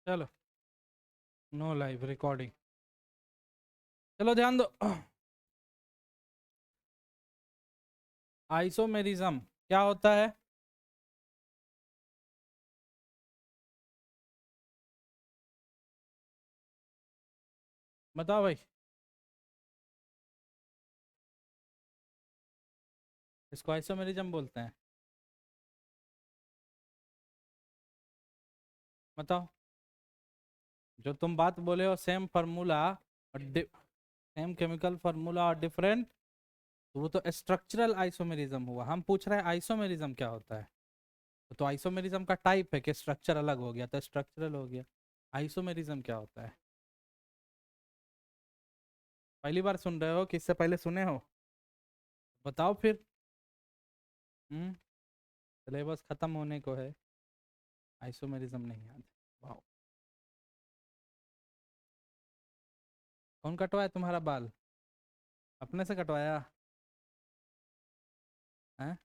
चलो, no live recording. चलो ध्यान दो। आइसोमेरिज्म क्या होता है? बताओ भाई। इसको आइसोमेरिज्म बोलते हैं। बताओ। जो तुम बात बोले हो सेम फार्मूला और सेम केमिकल फार्मूला और डिफरेंट, तो वो तो स्ट्रक्चरल आइसोमेरिज्म हुआ। हम पूछ रहे हैं आइसोमेरिज्म क्या होता है। तो आइसोमेरिज्म का टाइप है कि स्ट्रक्चर अलग हो गया तो स्ट्रक्चरल हो गया। आइसोमेरिज्म क्या होता है? पहली बार सुन रहे हो कि इससे पहले सुने हो? बताओ फिर। हम्म। सिलेबस खत्म होने को है। आइसोमेरिज्म नहीं याद। वाह। कौन कटवाया तुम्हारा बाल? अपने से कटवाया है?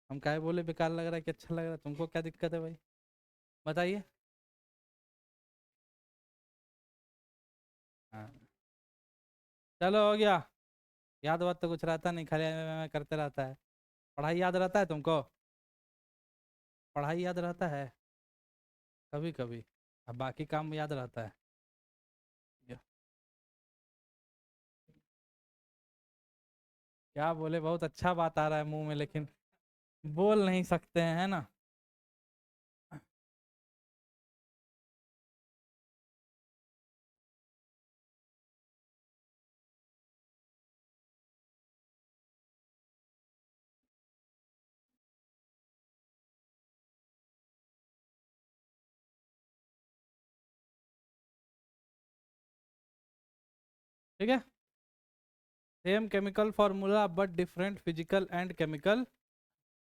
हम काहे बोले बेकार लग रहा है कि अच्छा लग रहा है? तुमको क्या दिक्कत है भाई? बताइए। हाँ। चलो हो गया। याद बात तो कुछ रहता नहीं, खाली मैं करते रहता है। पढ़ाई याद रहता है तुमको? पढ़ाई याद रहता है कभी कभी। अब बाकी काम याद रहता है। या- क्या बोले, बहुत अच्छा बात आ रहा है मुंह में लेकिन बोल नहीं सकते हैं, है ना? ठीक है। Same chemical formula but different physical and chemical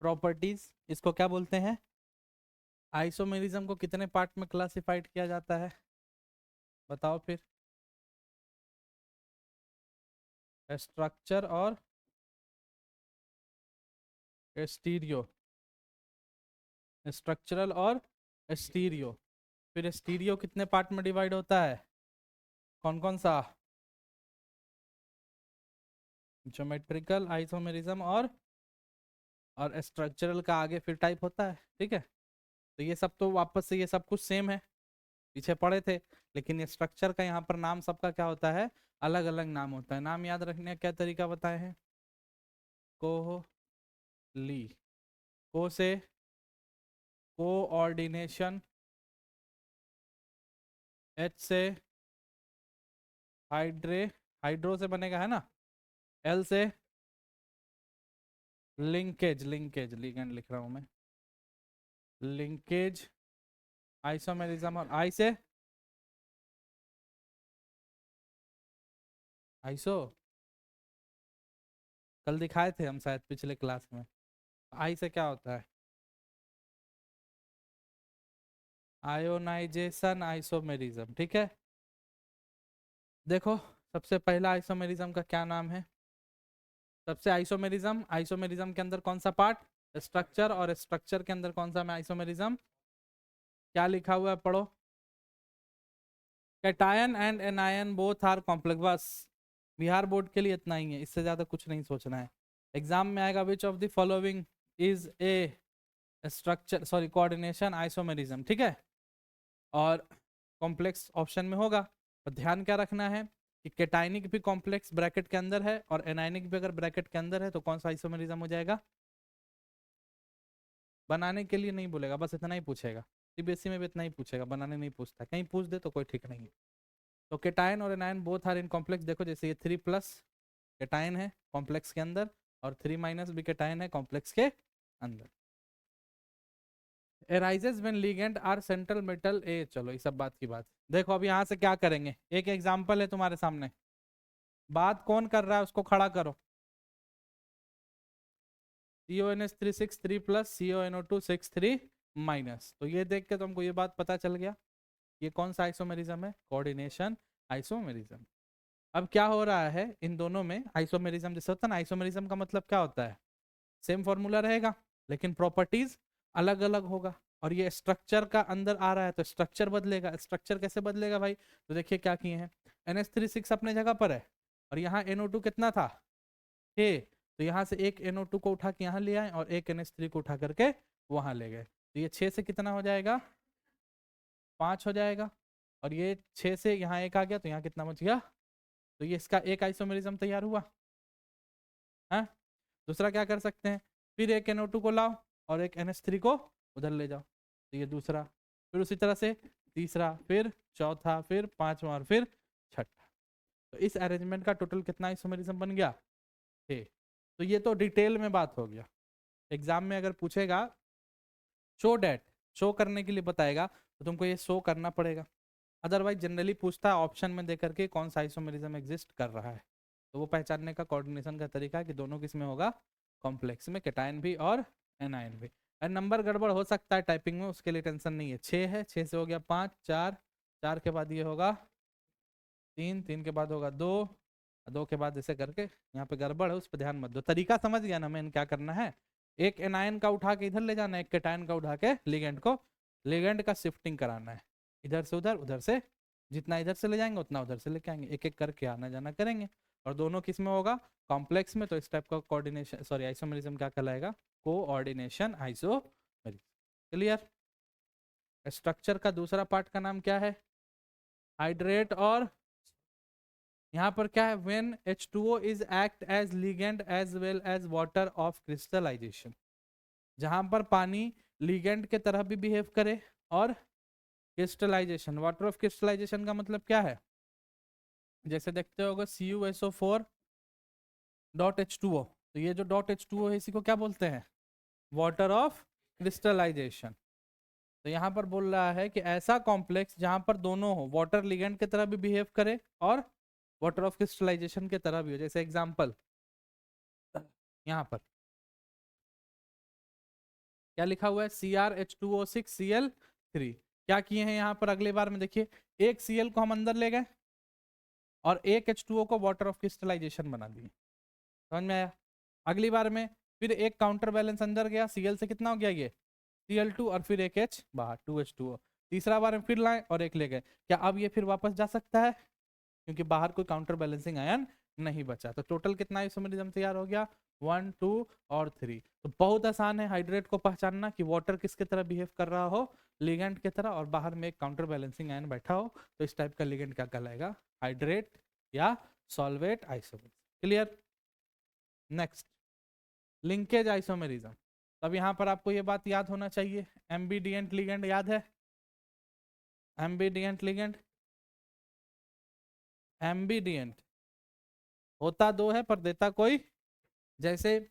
properties, इसको क्या बोलते हैं? आइसोमेरिज्म को कितने पार्ट में क्लासिफाइड किया जाता है? बताओ फिर। स्ट्रक्चर और स्टीरियो। स्ट्रक्चरल और स्टीरियो। फिर स्टीरियो कितने पार्ट में डिवाइड होता है? कौन कौन सा? ज्योमेट्रिकल आइसोमेरिज्म और स्ट्रक्चरल का आगे फिर टाइप होता है। ठीक है। तो ये सब तो वापस से ये सब कुछ सेम है, पीछे पढ़े थे। लेकिन ये स्ट्रक्चर का यहाँ पर नाम सबका क्या होता है? अलग अलग नाम होता है। नाम याद रखने का क्या तरीका बताए हैं? कोहली। को से कोऑर्डिनेशन, एच से हाइड्रे, हाइड्रो से बनेगा है ना? एल से लिंकेज, लिंकेज लिगेंड लिख रहा हूं मैं। Linkage isomerism. और आई से आइसो, कल दिखाए थे हम शायद पिछले क्लास में। आई से क्या होता है? Ionization isomerism. ठीक है। देखो, सबसे पहला आइसोमेरिज्म का क्या नाम है? सबसे आइसोमेरिज्म, आइसोमेरिज्म के अंदर कौन सा पार्ट? स्ट्रक्चर। और स्ट्रक्चर के अंदर कौन सा में आइसोमेरिज्म? क्या लिखा हुआ है पढ़ो। Cation and anion both are complex. बस बिहार बोर्ड के लिए इतना ही है, इससे ज्यादा कुछ नहीं सोचना है। एग्जाम में आएगा which of the following is a structure, sorry coordination isomerism. ठीक है। और कॉम्प्लेक्स ऑप्शन में होगा। और ध्यान क्या रखना है कि कैटायनिक भी कॉम्प्लेक्स ब्रैकेट के अंदर है और एनायनिक भी अगर ब्रैकेट के अंदर है तो कौन सा आइसोमेरिज्म हो जाएगा? बनाने के लिए नहीं बोलेगा, बस इतना ही पूछेगा। सीबीएसई में भी इतना ही पूछेगा, बनाने नहीं पूछता। कहीं पूछ दे तो कोई ठीक नहीं है। तो केटायन और anion both are in complex. देखो जैसे ये 3+ केटायन है कॉम्प्लेक्स के अंदर, और 3- भी केटायन है कॉम्प्लेक्स के अंदर। Arises when ligand are central metal a. चलो ये सब बात की बात। देखो अब यहाँ से क्या करेंगे, एक एग्जांपल है तुम्हारे सामने। बात कौन कर रहा है उसको खड़ा करो। CONH3 6 3+ CONO2 6 3-। तो ये देख के तुमको ये बात पता चल गया, ये कौन सा आइसोमेरिज्म है? Coordination isomerism. अब क्या हो रहा है इन दोनों में? आइसोमेरिज्म जैसे होता है ना, आइसोमेरिज्म का मतलब क्या होता है? सेम फॉर्मूला रहेगा लेकिन प्रॉपर्टीज अलग अलग होगा। और ये स्ट्रक्चर का अंदर आ रहा है तो स्ट्रक्चर बदलेगा। स्ट्रक्चर कैसे बदलेगा भाई? तो देखिए क्या किए हैं, NH3 6 अपने जगह पर है और यहाँ NO2 कितना था 6, तो यहाँ से एक NO2 को उठा के यहाँ ले आए और एक NH3 को उठा करके वहां ले गए, तो ये 6 से कितना हो जाएगा 5 हो जाएगा, और ये 6 से यहाँ एक आ गया तो यहाँ कितना बच गया, तो ये इसका एक आइसोमेरिज्म तैयार हुआ। हाँ, दूसरा क्या कर सकते हैं, फिर एक NO2 को लाओ और एक NH3 को उधर ले जाओ, तो ये दूसरा, फिर उसी तरह से तीसरा, फिर चौथा, फिर पांचवा और फिर छठा। तो इस अरेंजमेंट का टोटल कितना आइसोमेरिज्म बन गया 6। तो ये तो डिटेल में बात हो गया। एग्जाम में अगर पूछेगा शो डेट, शो करने के लिए बताएगा तो तुमको ये शो करना पड़ेगा। अदरवाइज जनरली पूछता है ऑप्शन में देकर के कौन सा आइसोमेरिज्म एग्जिस्ट कर रहा है, तो वो पहचानने का कोऑर्डिनेशन का तरीका है कि दोनों किस में होगा, कॉम्प्लेक्स में, कैटायन भी और एनायन भी। और नंबर गड़बड़ हो सकता है टाइपिंग में, उसके लिए टेंशन नहीं है। 6 है, 6 से हो गया 5, 4, 4 के बाद ये होगा 3, 3 के बाद होगा 2, 2 के बाद ऐसे करके यहाँ पे गड़बड़ है, उस पर ध्यान मत दो। तरीका समझ गया ना मैंने क्या करना है, एक एनायन का उठा के इधर ले जाना है, एक कैटायन का उठा के लिगेंड को, लिगेंड का शिफ्टिंग कराना है, इधर से उधर, उधर से, जितना इधर से ले जाएंगे उतना उधर से लेके आएंगे, एक एक करके आना जाना करेंगे। और दोनों किस में होगा, कॉम्प्लेक्स में, तो इस टाइप का कोऑर्डिनेशन, सॉरी आइसोमेरिज्म क्या कहलाएगा, कोऑर्डिनेशन आइसोमेरिज्म। क्लियर? स्ट्रक्चर का दूसरा पार्ट का नाम क्या है, हाइड्रेट, और यहाँ पर क्या है, when H2O is act as ligand as well as water of crystallization, जहां पर पानी लिगेंड के तरह भी बिहेव करे और क्रिस्टलाइजेशन, वाटर ऑफ क्रिस्टलाइजेशन का मतलब क्या है, जैसे देखते होगा CuSO4 डॉट H2O, तो ये जो डॉट H2O है इसी को क्या बोलते हैं, वाटर ऑफ क्रिस्टलाइजेशन। तो यहाँ पर बोल रहा है कि ऐसा कॉम्प्लेक्स जहां पर दोनों हो, वाटर लिगेंड की तरह भी बिहेव करे और वाटर ऑफ क्रिस्टलाइजेशन की तरह भी हो। जैसे एग्जांपल यहाँ पर क्या लिखा हुआ है, CrH2O6Cl3, क्या किए हैं यहाँ पर, अगले बार में देखिए, एक Cl को हम अंदर ले गए और एक H2O को वाटर ऑफ क्रिस्टलाइजेशन बना दिए, समझ में आया? अगली बार में फिर एक काउंटर बैलेंस अंदर गया, Cl से कितना हो गया ये Cl2 और फिर एक H बाहर 2H2O, तीसरा बार में फिर लाए और एक ले गए, क्या अब ये फिर वापस जा सकता है, क्योंकि बाहर कोई काउंटर बैलेंसिंग आयन नहीं बचा। तो टोटल कितना आइसोमेरिज्म तैयार हो गया, 1, 2 और 3। तो बहुत आसान है हाइड्रेट को पहचानना कि वाटर किसके तरह बिहेव कर रहा हो, लिगेंड की तरह, और बाहर में एक काउंटर बैलेंसिंग आयन बैठा हो, तो इस टाइप का लिगेंड क्या कहलाएगा, हाइड्रेट या solvate isomerism. Clear? Next, linkage isomerism. अब यहाँ पर आपको ये बात याद होना चाहिए, एम्बिडिएंट लिगेंड याद है, एम्बिडिएंट लिगेंड, एम्बिडिएंट होता दो है पर देता कोई, जैसे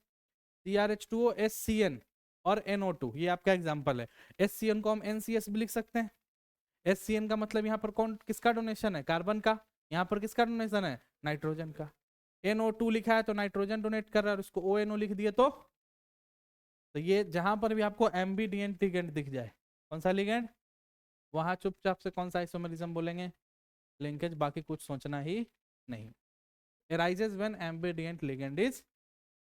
CrH2O SCN और NO2, ये आपका एग्जांपल है। SCN को हम NCS भी लिख सकते हैं। SCN का मतलब यहाँ पर कौन किसका डोनेशन है, कार्बन का, यहाँ पर किसका डोनेशन है, नाइट्रोजन का। NO2 लिखा है तो नाइट्रोजन डोनेट कर रहा है, और उसको ONO लिख दिए तो ये जहां पर भी आपको एम्बिडिएंट लिगेंड दिख जाए, कौन सा लिगेंड, वहां चुपचाप से कौन सा आइसोमेरिज्म बोलेंगे, लिंकेज, बाकी कुछ सोचना ही नहीं। arises when ambidient ligand is,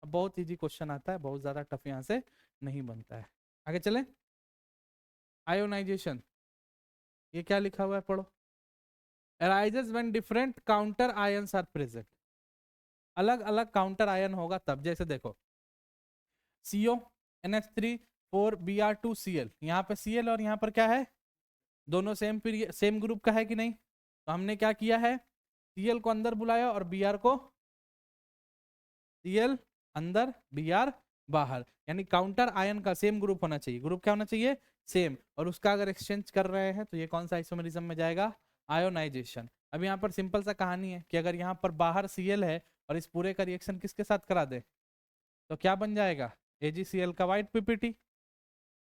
बहुत इजी क्वेश्चन आता है, बहुत ज्यादा टफ यहाँ से नहीं बनता है। आगे चले, आयोनाइजेशन, ये क्या लिखा हुआ है पढ़ो, arises when different counter ions are present, अलग अलग काउंटर आयन होगा तब, जैसे देखो CO NH3 4 Br2Cl, यहाँ पे Cl और यहाँ पर क्या है, दोनों सेम ग्रुप का है कि नहीं, तो हमने क्या किया है, Cl को अंदर बुलाया और Br को, Cl अंदर Br बाहर, यानी काउंटर आयन का सेम ग्रुप होना चाहिए, ग्रुप क्या होना चाहिए, सेम, और उसका अगर एक्सचेंज कर रहे हैं तो ये कौन सा आइसोमेरिज्म में जाएगा, आयोनाइजेशन। अब यहाँ पर सिंपल सा कहानी है कि अगर यहाँ पर बाहर Cl है और इस पूरे का रिएक्शन किसके साथ करा दे, तो क्या बन जाएगा, AgCl का व्हाइट PPT,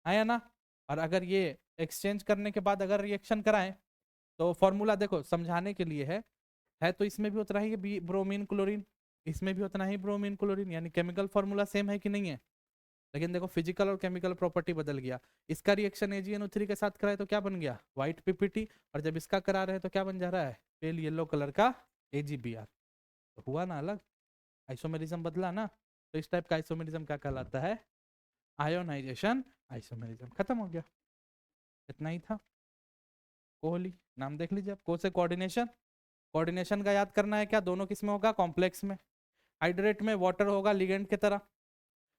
आया ना। और अगर ये एक्सचेंज करने के बाद अगर रिएक्शन कराएं तो फॉर्मूला देखो समझाने के लिए है तो इसमें भी उतना ही ब्रोमीन क्लोरीन, इसमें भी उतना ही ब्रोमीन क्लोरीन, यानी केमिकल फॉर्मूला सेम है कि नहीं है, लेकिन देखो फिजिकल और केमिकल प्रॉपर्टी बदल गया। इसका रिएक्शन AgNO3 के साथ कराए तो क्या बन गया, व्हाइट PPT, और जब इसका करा रहे हैं तो क्या बन जा रहा है, पेल येलो कलर का AgBr, तो हुआ ना अलग, आइसोमेरिज्म बदला ना। तो इस टाइप का आइसोमेरिज्म क्या कहलाता है, आयोनाइजेशन आइसोमेरिज्म। खत्म हो गया। इतना ही था। कोहली नाम देख लीजिए आप। को से कोऑर्डिनेशन, कोऑर्डिनेशन का याद करना है क्या, दोनों किस में होगा, कॉम्प्लेक्स में। हाइड्रेट में वाटर होगा लिगेंड की तरह,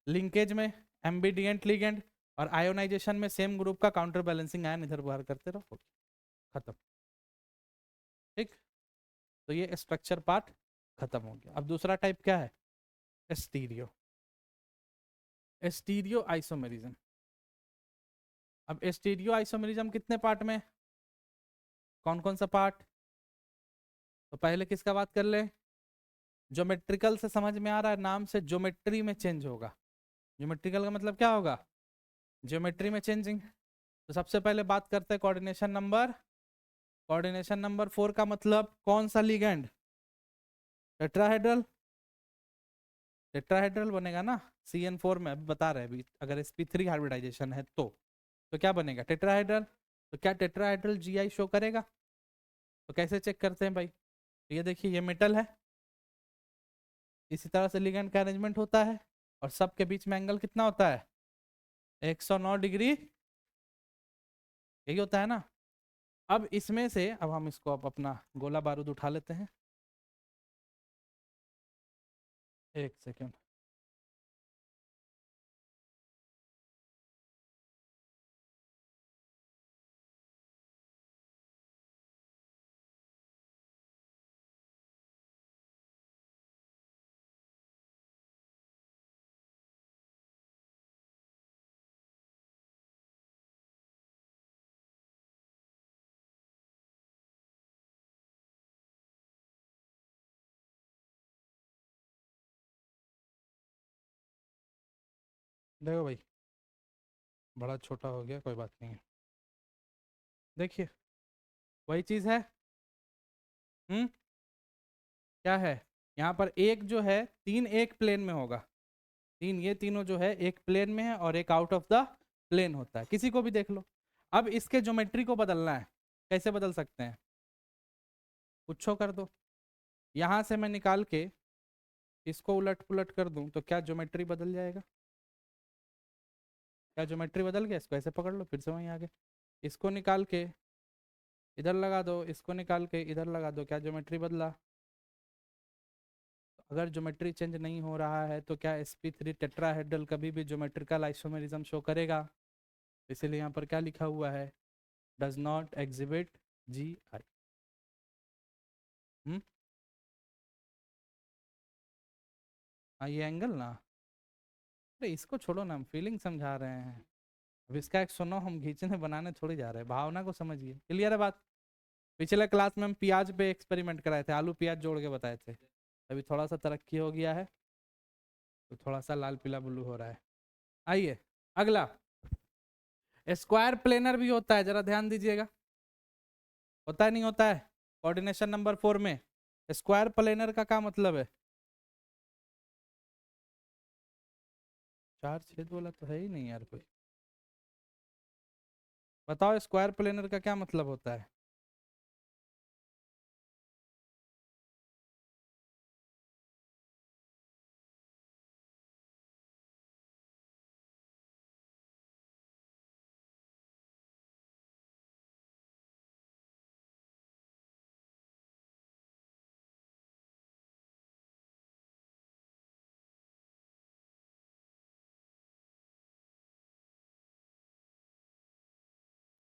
लिंकेज में एम्बिडिएंट लिगेंड, और आयोनाइजेशन में सेम ग्रुप का काउंटर बैलेंसिंग आयन इधर बाहर करते रहो, खत्म। ठीक, तो ये स्ट्रक्चर पार्ट खत्म हो गया। अब दूसरा टाइप क्या है, स्टीरियो, स्टीरियो आइसोमेरिज्म। अब स्टीरियो आइसोमेरिज्म कितने पार्ट में, कौन कौन सा पार्ट, तो पहले किसका बात कर ले, ज्योमेट्रिकल से समझ में आ रहा है, नाम से ज्योमेट्री में चेंज होगा। ज्योमेट्रिकल का मतलब क्या होगा, ज्योमेट्री में चेंजिंग। तो सबसे पहले बात करते हैं कोऑर्डिनेशन नंबर, कोऑर्डिनेशन नंबर 4 का मतलब कौन सा लिगेंड, टेट्राहेड्रल, टेट्राहेड्रल बनेगा ना, CN4 में अभी बता रहे हैं, अभी अगर sp3 हाइब्रिडाइजेशन है तो क्या बनेगा, टेट्राहेड्रल। तो क्या टेट्राहेड्रल GI शो करेगा, तो कैसे चेक करते हैं भाई, तो ये देखिए ये मेटल है, इसी तरह से लिगेंड का अरेंजमेंट होता है, और सबके बीच में एंगल कितना होता है, 109 डिग्री, यही होता है ना। अब इसमें से अब हम इसको अब अपना गोला बारूद उठा लेते हैं, एक सेकेंड। देखो भाई, बड़ा छोटा हो गया, कोई बात नहीं है। देखिए वही चीज है, हम्म, क्या है, यहाँ पर एक जो है, तीन एक प्लेन में होगा, तीन, ये तीनों जो है एक प्लेन में है और एक आउट ऑफ द प्लेन होता है, किसी को भी देख लो। अब इसके ज्योमेट्री को बदलना है, कैसे बदल सकते हैं, कुछ कर दो, यहाँ से मैं निकाल के इसको उलट पुलट कर दूं तो क्या ज्योमेट्री बदल जाएगा, क्या ज्योमेट्री बदल गया, इसको ऐसे पकड़ लो, फिर से वहीं आगे, इसको निकाल के इधर लगा दो, इसको निकाल के इधर लगा दो, क्या ज्योमेट्री बदला, अगर ज्योमेट्री चेंज नहीं हो रहा है तो क्या sp3 टेट्राहेड्रल कभी भी ज्योमेट्रिकल आइसोमेरिज्म शो करेगा, इसीलिए यहाँ पर क्या लिखा हुआ है, डज नॉट एग्जिबिट GI। हाँ ये एंगल ना, अरे इसको छोड़ो ना, हम फीलिंग समझा रहे हैं, अब इसका एक सुनो, हम खींचने बनाने थोड़ी जा रहे हैं, भावना को समझिए, क्लियर है बात। पिछले क्लास में हम प्याज पे एक्सपेरिमेंट कराए थे, आलू प्याज जोड़ के बताए थे, अभी थोड़ा सा तरक्की हो गया है, तो थोड़ा सा लाल पीला ब्लू हो रहा है। आइए अगला, स्क्वायर प्लेनर भी होता है, जरा ध्यान दीजिएगा, होता है नहीं होता है, कोऑर्डिनेशन नंबर 4 में स्क्वायर प्लेनर का क्या मतलब है, चार छेद वाला तो है ही नहीं यार कोई, बताओ स्क्वायर प्लेनर का क्या मतलब होता है,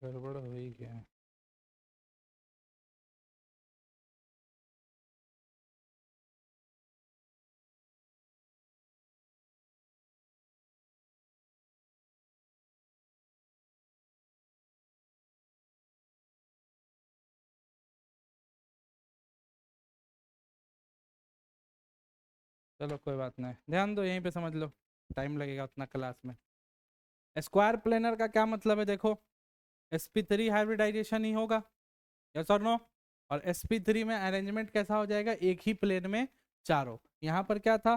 गड़बड़ हो ही गया है। चलो कोई बात नहीं, ध्यान दो, यहीं पे समझ लो, टाइम लगेगा उतना क्लास में। स्क्वायर प्लेनर का क्या मतलब है, देखो sp3 हाइब्रिडाइजेशन ही होगा, यस और नो, और sp3 में अरेंजमेंट कैसा हो जाएगा, एक ही प्लेन में चारों, यहाँ पर क्या था,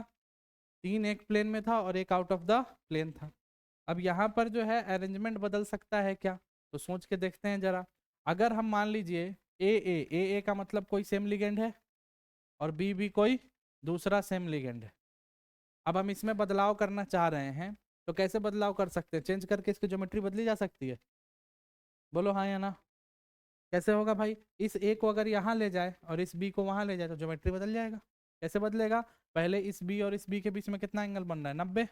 तीन एक प्लेन में था और एक आउट ऑफ द प्लेन था। अब यहाँ पर जो है अरेंजमेंट बदल सकता है क्या, तो सोच के देखते हैं जरा। अगर हम मान लीजिए ए का मतलब कोई सेम लिगेंड है, और बी कोई दूसरा सेम लिगेंड है, अब हम इसमें बदलाव करना चाह रहे हैं, तो कैसे बदलाव कर सकते हैं, चेंज करके इसकी ज्योमेट्री बदली जा सकती है, बोलो हाँ या ना। कैसे होगा भाई, इस ए को अगर यहाँ ले जाए और इस बी को वहां ले जाए तो ज्योमेट्री बदल जाएगा। कैसे बदलेगा, पहले इस बी और इस बी के बीच में कितना एंगल बन रहा है, 90,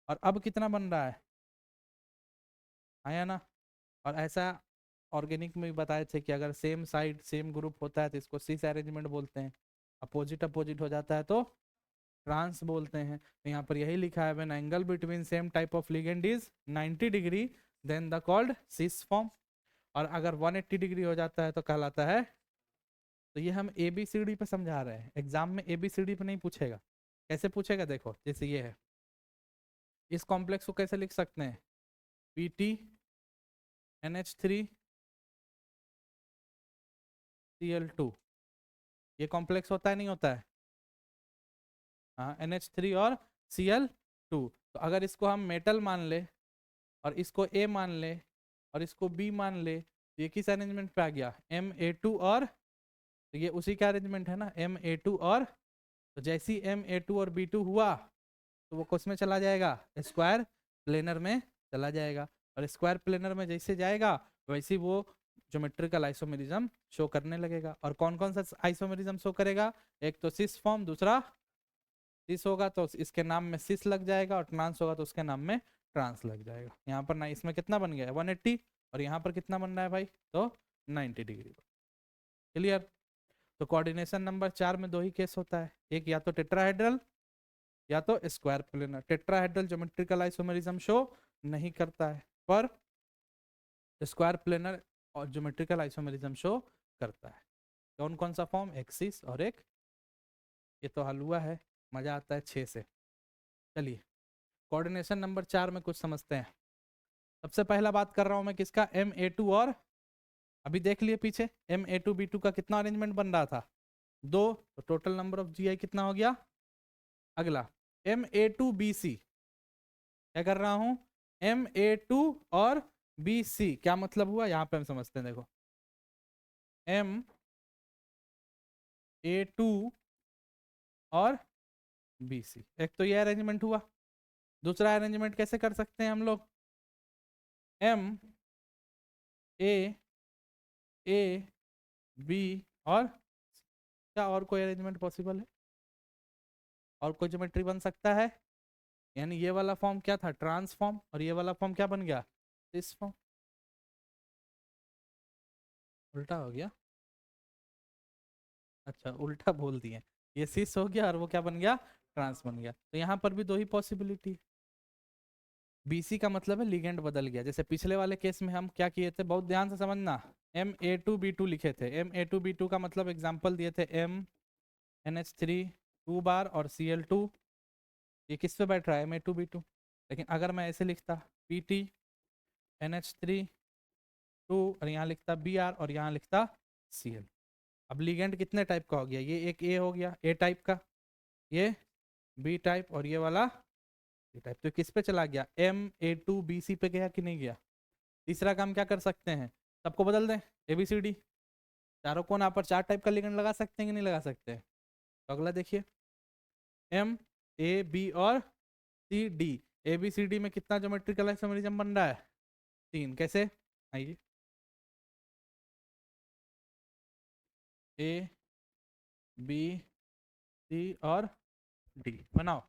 और अब कितना बन रहा है, हाँ या ना। और ऐसा ऑर्गेनिक में भी बताए थे कि अगर सेम साइड सेम ग्रुप होता है तो इसको सिस अरेंजमेंट बोलते हैं, अपोजिट अपोजिट हो जाता है तो ट्रांस बोलते हैं। तो यहाँ पर यही लिखा है, when angle between same type of ligand is 90 degree then the called cis form. और अगर 180 डिग्री हो जाता है तो कहलाता है। तो ये हम ए बी सी डी पे समझा रहे हैं, एग्जाम में ए बी सी डी पे नहीं पूछेगा। कैसे पूछेगा देखो, जैसे ये है, इस कॉम्प्लेक्स को कैसे लिख सकते हैं, पी टी NH3 Cl2, ये कॉम्प्लेक्स होता है नहीं होता है, हाँ NH3 और Cl2। तो अगर इसको हम मेटल मान ले और इसको A मान ले और इसको B मान ले तो ये किस अरेंजमेंट पे आ गया, Ma2 और, तो ये उसी का अरेंजमेंट है ना, Ma2 और, तो जैसी Ma2 और B2 हुआ तो वो किस में चला जाएगा, स्क्वायर प्लेनर में चला जाएगा। और स्क्वायर प्लेनर में जैसे जाएगा वैसे वो ज्योमेट्रिकल आइसोमेरिज्म शो करने लगेगा। और कौन कौन सा आइसोमेरिज्म शो करेगा, एक तो सिस फॉर्म, दूसरा सिस होगा तो इसके नाम में सिस लग जाएगा, और ट्रांस होगा तो उसके नाम में ट्रांस लग जाएगा। यहाँ पर ना इसमें कितना बन गया है 180, और यहाँ पर कितना बन रहा है भाई, तो 90 डिग्री। क्लियर। तो कोऑर्डिनेशन नंबर 4 में दो ही केस होता है, एक या तो टेट्राहेड्रल या तो square planar. Tetrahedral geometrical isomerism show नहीं करता है, पर स्क्वायर प्लेनर और ज्योमेट्रिकल आइसोमेरिज्म शो करता है। कौन कौन सा फॉर्म, एक सिस और एक, ये तो हल हुआ है, मजा आता है 6 से। चलिए कोऑर्डिनेशन नंबर 4 में कुछ समझते हैं। सबसे पहला बात कर रहा हूं मैं किसका, Ma2 और, अभी देख लिए पीछे Ma2 B2 का कितना अरेंजमेंट बन रहा था, 2, तो टोटल नंबर ऑफ GI कितना हो गया। अगला Ma2 BC, क्या कर रहा हूं, Ma2 और BC, क्या मतलब हुआ यहां पे हम समझते हैं, देखो Ma2 और BC, एक तो ये अरेंजमेंट हुआ। दूसरा अरेंजमेंट कैसे कर सकते हैं हम लोग, MAB और, क्या और कोई अरेंजमेंट पॉसिबल है, और कोई ज्योमेट्री बन सकता है, यानी ये वाला फॉर्म क्या था, ट्रांसफॉर्म, और ये वाला फॉर्म क्या बन गया, इस फॉर्म। उल्टा हो गया, अच्छा उल्टा बोल दिए, ये सिस हो गया और वो क्या बन गया, ट्रांस बन गया। तो यहाँ पर भी दो ही पॉसिबिलिटी, BC का मतलब है लिगेंड बदल गया। जैसे पिछले वाले केस में हम क्या किए थे, बहुत ध्यान से समझना, Ma2 B2 लिखे थे, Ma2 B2 का मतलब एग्जाम्पल दिए थे NH3 2 बार और Cl2, ये किस पे बैठ रहा है, Ma2 B2। लेकिन अगर मैं ऐसे लिखता PT NH3 2 और यहाँ लिखता Br और यहाँ लिखता Cl, अब लिगेंड कितने टाइप का हो गया, ये एक A हो गया A टाइप का, ये B टाइप, और ये वाला C टाइप। तो किस पे चला गया, Ma2 BC पे गया कि नहीं गया। तीसरा काम क्या कर सकते हैं, सबको बदल दें, ABCD, चारों कोण पर 4 टाइप का लिगेंड लगा सकते हैं कि नहीं लगा सकते। तो अगला देखिए, MAB और CD, ABCD में कितना ज्योमेट्रिकल आइसोमेरिज्म बन रहा है, 3। कैसे, आइए, ABC और D बनाओ,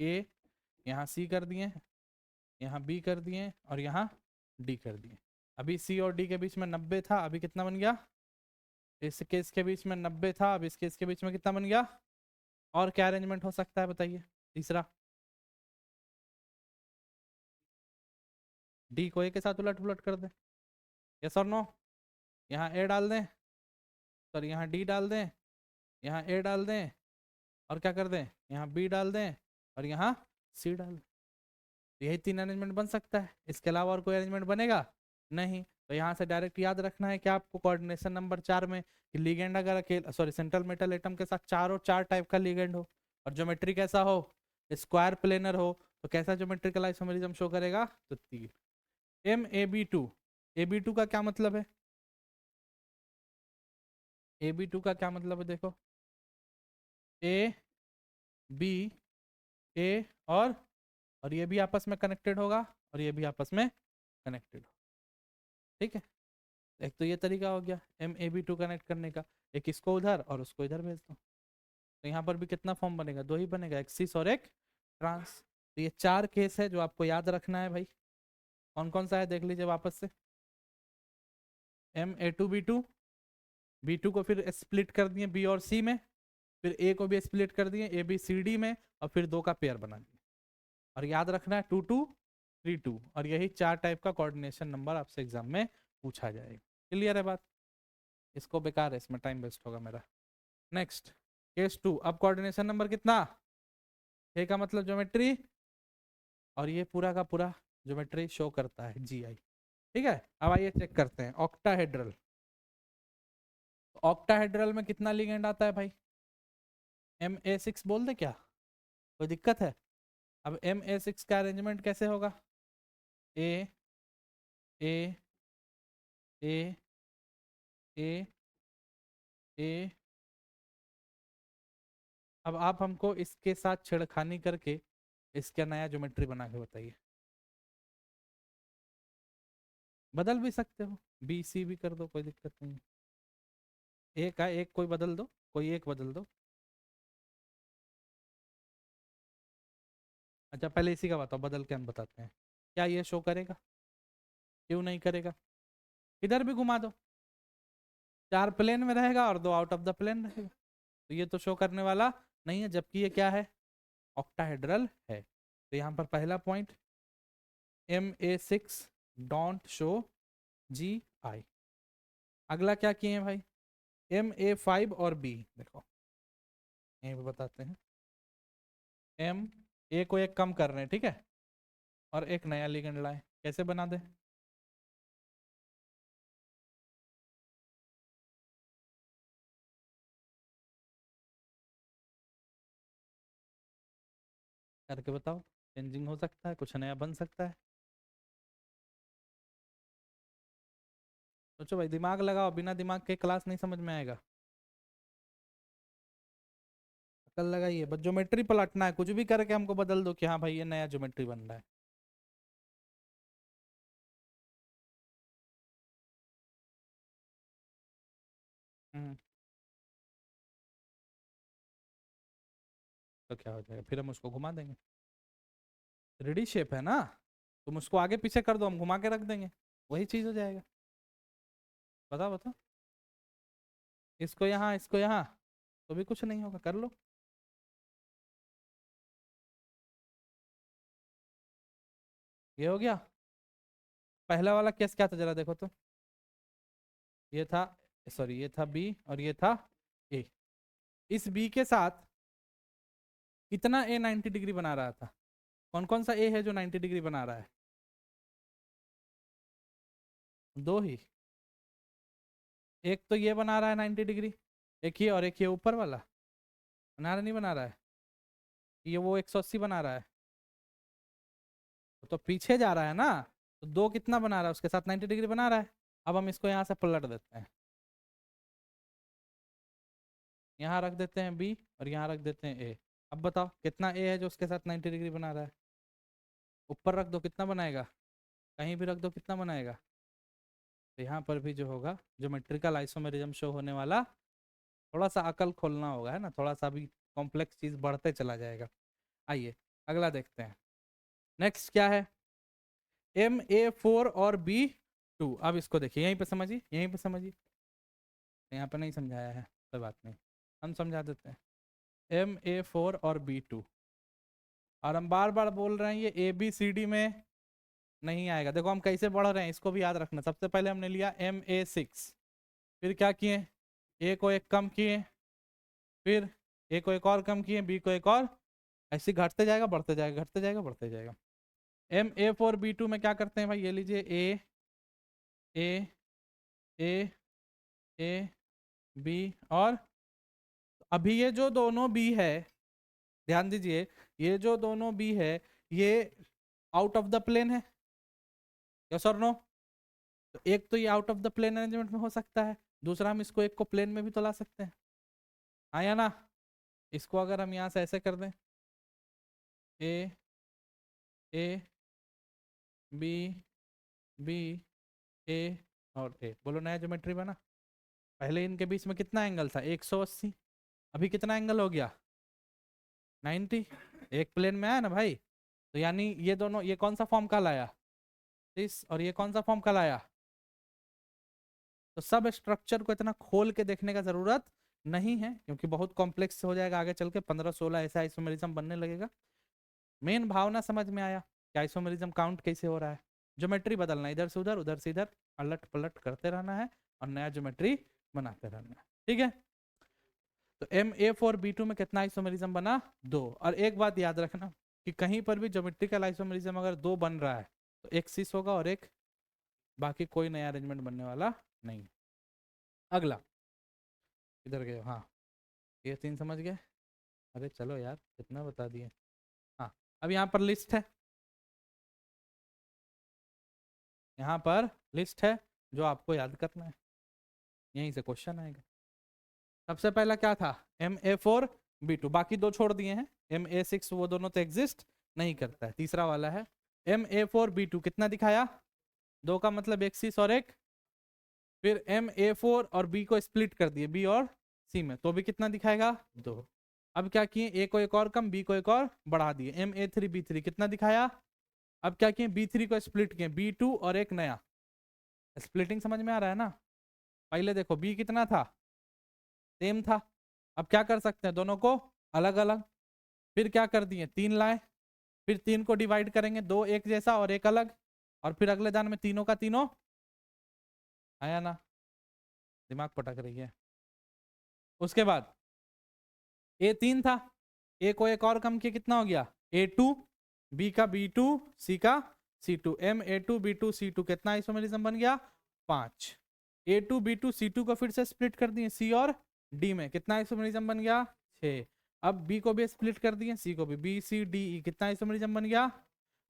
A यहाँ C कर दिए, यहाँ B कर दिए और यहाँ D कर दिए। अभी C और D के बीच में 90 था, अभी कितना बन गया, इस केस के बीच में 90 था, अब इस केस के बीच में कितना बन गया। और क्या अरेंजमेंट हो सकता है बताइए, तीसरा, D को A के साथ उलट पुलट कर दें, यस और नो, यहाँ A डाल दें, सॉरी यहाँ D डाल दें, यहाँ A डाल दें, और क्या कर दें, यहाँ B डाल दें और यहाँ C डाल दें। यही 3 अरेंजमेंट बन सकता है, इसके अलावा और कोई अरेंजमेंट बनेगा नहीं। तो यहाँ से डायरेक्ट याद रखना है कि आपको कोऑर्डिनेशन नंबर 4 में कि लिगेंड अगर अकेले, सॉरी सेंट्रल मेटल एटम के साथ चारों 4 टाइप का लिगेंड हो और ज्योमेट्री कैसा हो, स्क्वायर प्लेनर हो, तो कैसा ज्योमेट्रिकल आइसोमेरिज्म शो करेगा, तो 3। MAB2, AB2 का क्या मतलब है, AB2 का क्या मतलब है, देखो A B A और ये भी आपस में कनेक्टेड होगा और ये भी आपस में कनेक्टेड हो। ठीक है, एक तो ये तरीका हो गया MAB2 कनेक्ट करने का, एक इसको उधर और उसको इधर भेज दो। तो यहाँ पर भी कितना फॉर्म बनेगा, दो ही बनेगा, एक सिस और एक ट्रांस। तो ये 4 केस है जो आपको याद रखना है भाई। कौन कौन सा है देख लीजिए वापस से। MA2B2, B2 को फिर स्प्लिट कर दिए B और C में, फिर A को भी स्प्लिट कर दिए ABCD में, और फिर 2 का पेयर बना दिया। और याद रखना है 2 2 3 2, और यही 4 टाइप का कोऑर्डिनेशन नंबर आपसे एग्जाम में पूछा जाएगा। क्लियर है बात, इसको बेकार है, इसमें टाइम वेस्ट होगा मेरा। Next case 2। अब कोऑर्डिनेशन नंबर कितना, ए का मतलब ज्योमेट्री, और ये पूरा का पूरा ज्योमेट्री शो करता है GI। ठीक है, अब आइए चेक करते हैं ऑक्टाहेड्रल। ऑक्टाहेड्रल में कितना लिगेंड आता है भाई, MA6 बोल दे क्या, कोई दिक्कत है? अब MA6 का अरेंजमेंट कैसे होगा, ए ए ए ए ए। अब आप हमको इसके साथ छेड़खानी करके इसका नया ज्योमेट्री बना के बताइए। बदल भी सकते हो, BC भी कर दो, कोई दिक्कत नहीं है। एक का एक कोई बदल दो, कोई एक बदल दो। अच्छा पहले इसी का बताओ, बदल के हम बताते हैं। क्या ये शो करेगा, क्यों नहीं करेगा? इधर भी घुमा दो, 4 प्लेन में रहेगा और 2 आउट ऑफ द प्लेन रहेगा, तो ये तो शो करने वाला नहीं है, जबकि ये क्या है, ऑक्टाहेड्रल है। तो यहाँ पर पहला point, MA6 don't show GI। अगला क्या किए हैं भाई, MA5 और B, देखो यहीं पे बताते हैं। A को एक कम कर रहे हैं, ठीक है, और एक नया लिगेंड लाए, कैसे बना दे? करके बताओ, चेंजिंग हो सकता है, कुछ नया बन सकता है। सोचो भाई, दिमाग लगाओ, बिना दिमाग के क्लास नहीं समझ में आएगा। अकल लगाइए, बस ज्योमेट्री पलटना है, कुछ भी करके हमको बदल दो कि हाँ भाई ये नया ज्योमेट्री बन रहा है। हम्म, तो क्या हो जाएगा, फिर हम उसको घुमा देंगे। 3D शेप है ना, तुम उसको आगे पीछे कर दो, हम घुमा के रख देंगे, वही चीज हो जाएगा। बताओ बताओ, इसको यहाँ, तो भी कुछ नहीं होगा, कर लो। ये हो गया। पहला वाला केस क्या था जरा देखो तो, ये था, सॉरी ये था B और ये था A। इस B के साथ कितना A 90 डिग्री बना रहा था, कौन कौन सा A है जो 90 डिग्री बना रहा है? 2 ही, एक तो ये बना रहा है 90 डिग्री, एक ये, और एक ये ऊपर वाला बना रहा, नहीं बना रहा है, ये वो 180 बना रहा है, तो पीछे जा रहा है ना, तो 2 कितना बना रहा है, उसके साथ 90 डिग्री बना रहा है। अब हम इसको यहाँ से पलट देते हैं, यहाँ रख देते हैं B और यहाँ रख देते हैं A। अब बताओ कितना A है जो उसके साथ 90 डिग्री बना रहा है, ऊपर रख दो कितना बनाएगा, कहीं भी रख दो कितना बनाएगा। तो यहाँ पर भी जो होगा ज्योमेट्रिकल आइसोमेरिज्म शो होने वाला, थोड़ा सा अकल खोलना होगा, है ना, थोड़ा सा भी कॉम्प्लेक्स चीज बढ़ते चला जाएगा। आइए अगला देखते हैं, नेक्स्ट क्या है, MA4 और B2। अब इसको देखिए, यहीं पे समझिए, यहीं पे समझिए, यहाँ पे नहीं समझाया है, कोई बात नहीं, हम समझा देते हैं। MA4 और B2, और हम बार बार बोल रहे हैं ये ABCD में नहीं आएगा। देखो हम कैसे बढ़ रहे हैं, इसको भी याद रखना। सबसे पहले हमने लिया MA6, फिर क्या किए, A को एक कम किए, फिर A को एक और कम किए, B को एक और, ऐसे घटते जाएगा, बढ़ते जाएगा, घटते जाएगा, बढ़ते जाएगा। MA4B2 में क्या करते हैं भाई, ये लीजिए A A A A B, और अभी ये जो दोनों B है, ध्यान दीजिए, ये जो दोनों B है ये आउट ऑफ द प्लेन है, यस और नो? तो एक तो ये out of the plane arrangement में हो सकता है, दूसरा हम इसको एक को प्लेन में भी तो ला सकते हैं, हाँ या ना? इसको अगर हम यहाँ से ऐसे कर दें, ए ए बी, बी, ए और ए, बोलो नया ज्योमेट्री बना। पहले इनके बीच में कितना एंगल था? 180। अभी कितना एंगल हो गया? 90। एक प्लेन में आया ना भाई, तो यानी ये दोनों, ये कौन सा फॉर्म का लाया? इस, और ये कौन सा फॉर्म का लाया? तो सब स्ट्रक्चर को इतना खोल के देखने का जरूरत नहीं है, क्योंकि बहुत कॉम्प्लेक्स हो जाएगा आगे चल के, 15-16 ऐसा आइसोमेरिज्म बनने लगेगा। मेन भावना समझ में आया कि आइसोमेरिज्म काउंट कैसे हो रहा है। ज्योमेट्री बदलना, इधर से उधर, उधर से इधर, अलट पलट करते रहना है और नया ज्योमेट्री बनाते रहना है। ठीक है, तो MA4B2 में कितना आइसोमेरिज्म बना? 2। और एक बात याद रखना कि कहीं पर भी ज्योमेट्रिकल आइसोमेरिज्म अगर 2 बन रहा है तो एक सिस होगा और एक, बाकी कोई नया अरेंजमेंट बनने वाला नहीं। अगला, इधर गए, हाँ ये 3 समझ गए? अरे चलो यार, कितना बता दिए। हाँ, अब यहाँ पर लिस्ट है, यहाँ पर लिस्ट है जो आपको याद करना है, यहीं से क्वेश्चन आएगा। सबसे पहला क्या था? MA4B2, बाकी 2 छोड़ दिए हैं। MA6 वो दोनों तो एग्जिस्ट नहीं करता है। तीसरा वाला है MA4B2, कितना दिखाया? 2 का मतलब एक सिस और एक, फिर MA4 और B को स्प्लिट कर दिए, B और C में, तो भी कितना दिखाएगा? 2। अब क्या किए? A को एक और कम, B को एक और बढ़ा दिए, MA3B3 कितना दिखाया? अब क्या किए? B3 को स्प्लिट किए, B2 और एक नया। स्प्लिटिंग समझ में आ रहा है ना? पहले देखो B कितना था? सेम था। अब क्या कर सकते हैं? दोनों को अलग अलग। फिर क्या कर दिए? 3 लाए, फिर 3 को डिवाइड करेंगे, 2 एक जैसा और एक अलग, और फिर अगले दान में तीनों का तीनों। आया ना? दिमाग पटक रही है। उसके बाद A3 था, A को एक और कम किया, कितना हो गया? A2, B का B2, C का C2, MA2B2C2 कितना आइसोमेरिज्म बन गया? 5। A2B2C2 को फिर से स्प्लिट कर दिए C और D में, कितना आइसोमेरिज्म बन गया? 6। अब B को भी स्प्लिट कर दिए, C को भी, BCDE कितना आइसोमेरिज्म बन गया?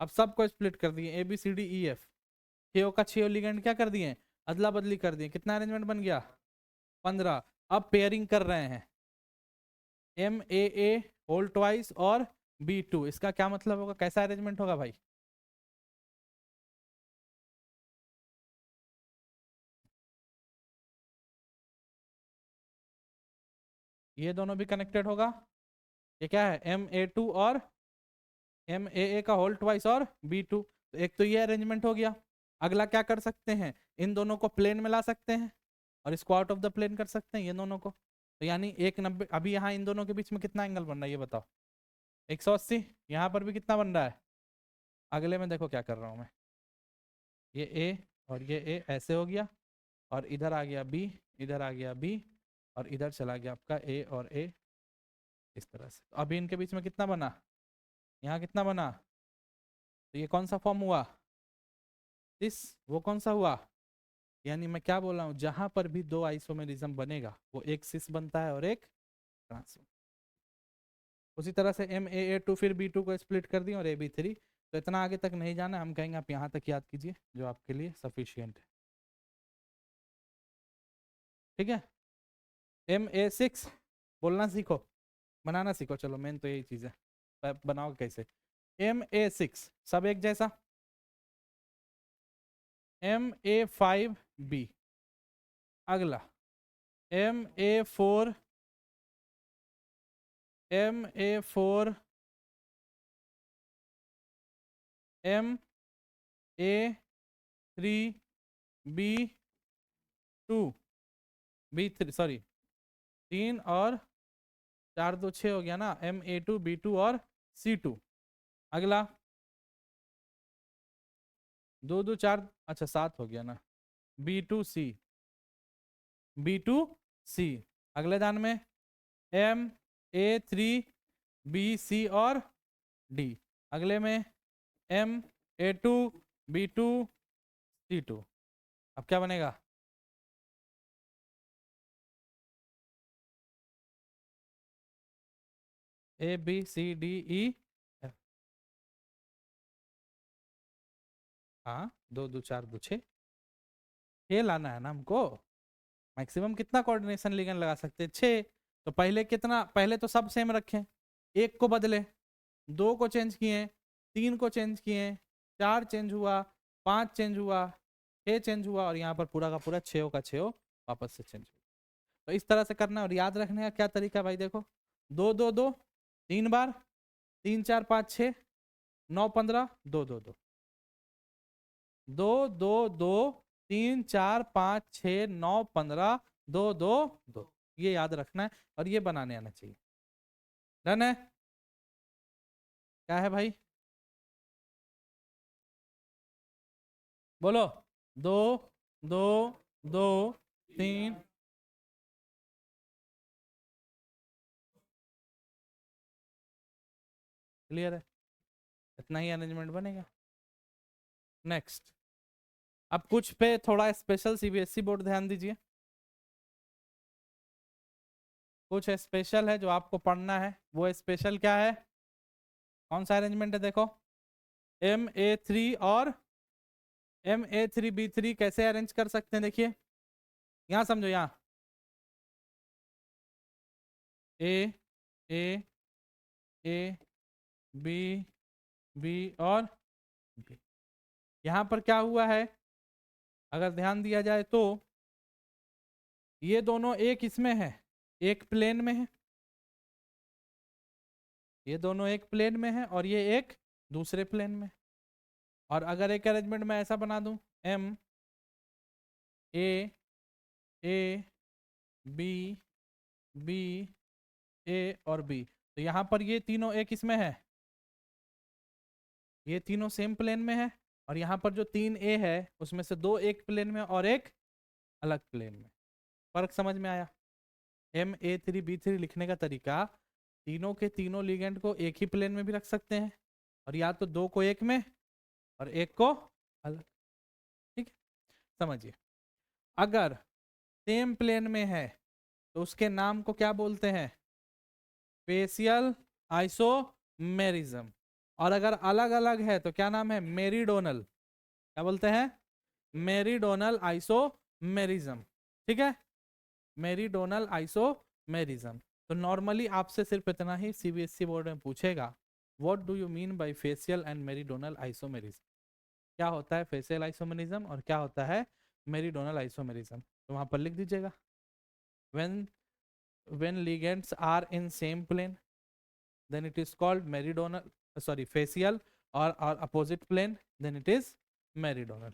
अब सबको स्प्लिट कर दिए, ABCDEF, 6 का 6 लिगेंड क्या कर दिए? अदला बदली कर दिए, कितना अरेंजमेंट बन गया? 15। अब पेयरिंग कर रहे हैं, MAA होल ट्वाइस और B2, इसका क्या मतलब होगा? कैसा अरेंजमेंट होगा भाई? ये दोनों भी कनेक्टेड होगा। ये क्या है? MA2 और MAA का होल ट्वाइस और B2, तो एक तो ये अरेंजमेंट हो गया। अगला क्या कर सकते हैं? इन दोनों को प्लेन में ला सकते हैं और इसको आउट ऑफ द प्लेन कर सकते हैं, ये दोनों को, तो यानी 190। अभी यहाँ इन दोनों के बीच में कितना एंगल बन रहा है ये बताओ? 180। यहाँ पर भी कितना बन रहा है? अगले में देखो क्या कर रहा हूँ मैं, ये A और ये A ऐसे हो गया, और इधर आ गया B, इधर आ गया B, और इधर चला गया आपका A और A, इस तरह से। तो अभी इनके बीच में कितना बना? यहाँ कितना बना? तो ये कौन सा फॉर्म हुआ? इस, वो कौन सा हुआ? यानी मैं क्या बोल रहा हूँ, जहां पर भी 2 आइसोमेरिज्म बनेगा वो एक सिस बनता है और एक ट्रांस। उसी तरह से MAA2 फिर B2 को स्प्लिट कर दिया और AB3। तो इतना आगे तक नहीं जाना, हम कहेंगे आप यहाँ तक याद कीजिए जो आपके लिए सफिशियंट है। ठीक है, MA6 बोलना सीखो, बनाना सीखो, चलो मेन तो यही चीज़ है, बनाओ कैसे? MA6 सब एक जैसा, MA5B, अगला MA4, MA4, MA3B2, B3 sorry, 3 और 4 तो 6 हो गया ना, MA2B2 और C2। अगला 2 2 4, अच्छा 7 हो गया ना, B2C, B2C। अगले दान में MA3BC और D। अगले में MA2B2C2। अब क्या बनेगा? ABCDE F। हाँ, 2 2 4 2 6, ये लाना है ना हमको। मैक्सिमम कितना कोऑर्डिनेशन लिगेंड लगा सकते हैं? 6। तो पहले कितना? पहले तो सब सेम रखें, एक को बदले, 2 को चेंज किए, 3 को चेंज किए, 4 चेंज हुआ, 5 चेंज हुआ, 6 चेंज हुआ, और यहाँ पर पूरा का पूरा 6 का 6 वापस से चेंज हुआ। तो इस तरह से करना है। और याद रखने का क्या तरीका है भाई, देखो 2 2 2 3 बार, 3 4 5 6 9 15 2 2 2 2 2 2 3 4 5 6 9 15 2 2 2, ये याद रखना है और ये बनाने आना चाहिए। डन है? क्या है भाई, बोलो। 2 2 2 3, क्लियर है? इतना ही अरेंजमेंट बनेगा। नेक्स्ट, अब कुछ पे थोड़ा स्पेशल सीबीएसई बोर्ड ध्यान दीजिए। कुछ स्पेशल है जो आपको पढ़ना है। वो स्पेशल क्या है, कौन सा अरेंजमेंट है, देखो MA3 और MA3B3 कैसे अरेंज कर सकते हैं, देखिए यहाँ समझो, यहाँ A A A B B और B। यहाँ पर क्या हुआ है, अगर ध्यान दिया जाए तो ये दोनों एक इसमें है, एक प्लेन में है, ये दोनों एक प्लेन में है और ये एक दूसरे प्लेन में। और अगर एक अरेंजमेंट में ऐसा बना दूं, M A A B B A और B, तो यहाँ पर ये तीनों एक इसमें है, ये तीनों सेम प्लेन में है। और यहाँ पर जो 3A है उसमें से 2 एक प्लेन में और एक अलग प्लेन में। फर्क समझ में आया? MA3B3 लिखने का तरीका, तीनों के तीनों लिगेंड को एक ही प्लेन में भी रख सकते हैं, और या तो 2 को एक में और एक को अलग। ठीक है, समझिए। अगर सेम प्लेन में है तो उसके नाम को क्या बोलते हैं, फेशियल आइसोमेरिज्म। और अगर अलग अलग है तो क्या नाम है, मेरीडोनल। क्या बोलते हैं, मेरीडोनल आइसोमेरिज्म। ठीक है, मेरीडोनल आइसोमेरिज्म। तो नॉर्मली आपसे सिर्फ इतना ही सीबीएसई बोर्ड में पूछेगा, what do you mean by facial and meridional isomerism. क्या होता है फेशियल आइसोमेरिज्म और क्या होता है मेरीडोनल आइसोमेरिज्म, तो वहां पर लिख दीजिएगा। When when ligands are in same plane then it is called meridional, sorry facial, or opposite plane then it is meridional।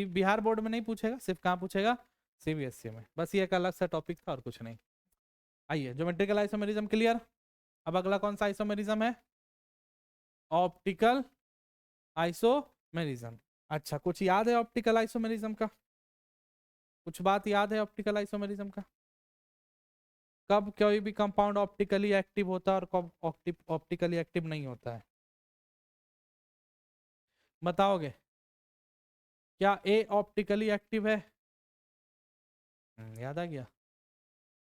Bihar board में नहीं पूछेगा, सिर्फ कहाँ पूछेगा, सीबीएसई में। बस ये एक अलग सा टॉपिक था और कुछ नहीं। आइए, ज्योमेट्रिकल आइसोमेरिज्म क्लियर। अब अगला कौन सा आइसोमेरिज्म है, ऑप्टिकल आइसोमेरिज्म। अच्छा, कुछ याद है ऑप्टिकल आइसोमेरिज्म का, कुछ बात याद है ऑप्टिकल आइसोमेरिज्म का? कब कोई भी कंपाउंड ऑप्टिकली एक्टिव होता है और कब ऑप्टिकली एक्टिव नहीं होता है, बताओगे? क्या ए ऑप्टिकली एक्टिव है? याद आ गया।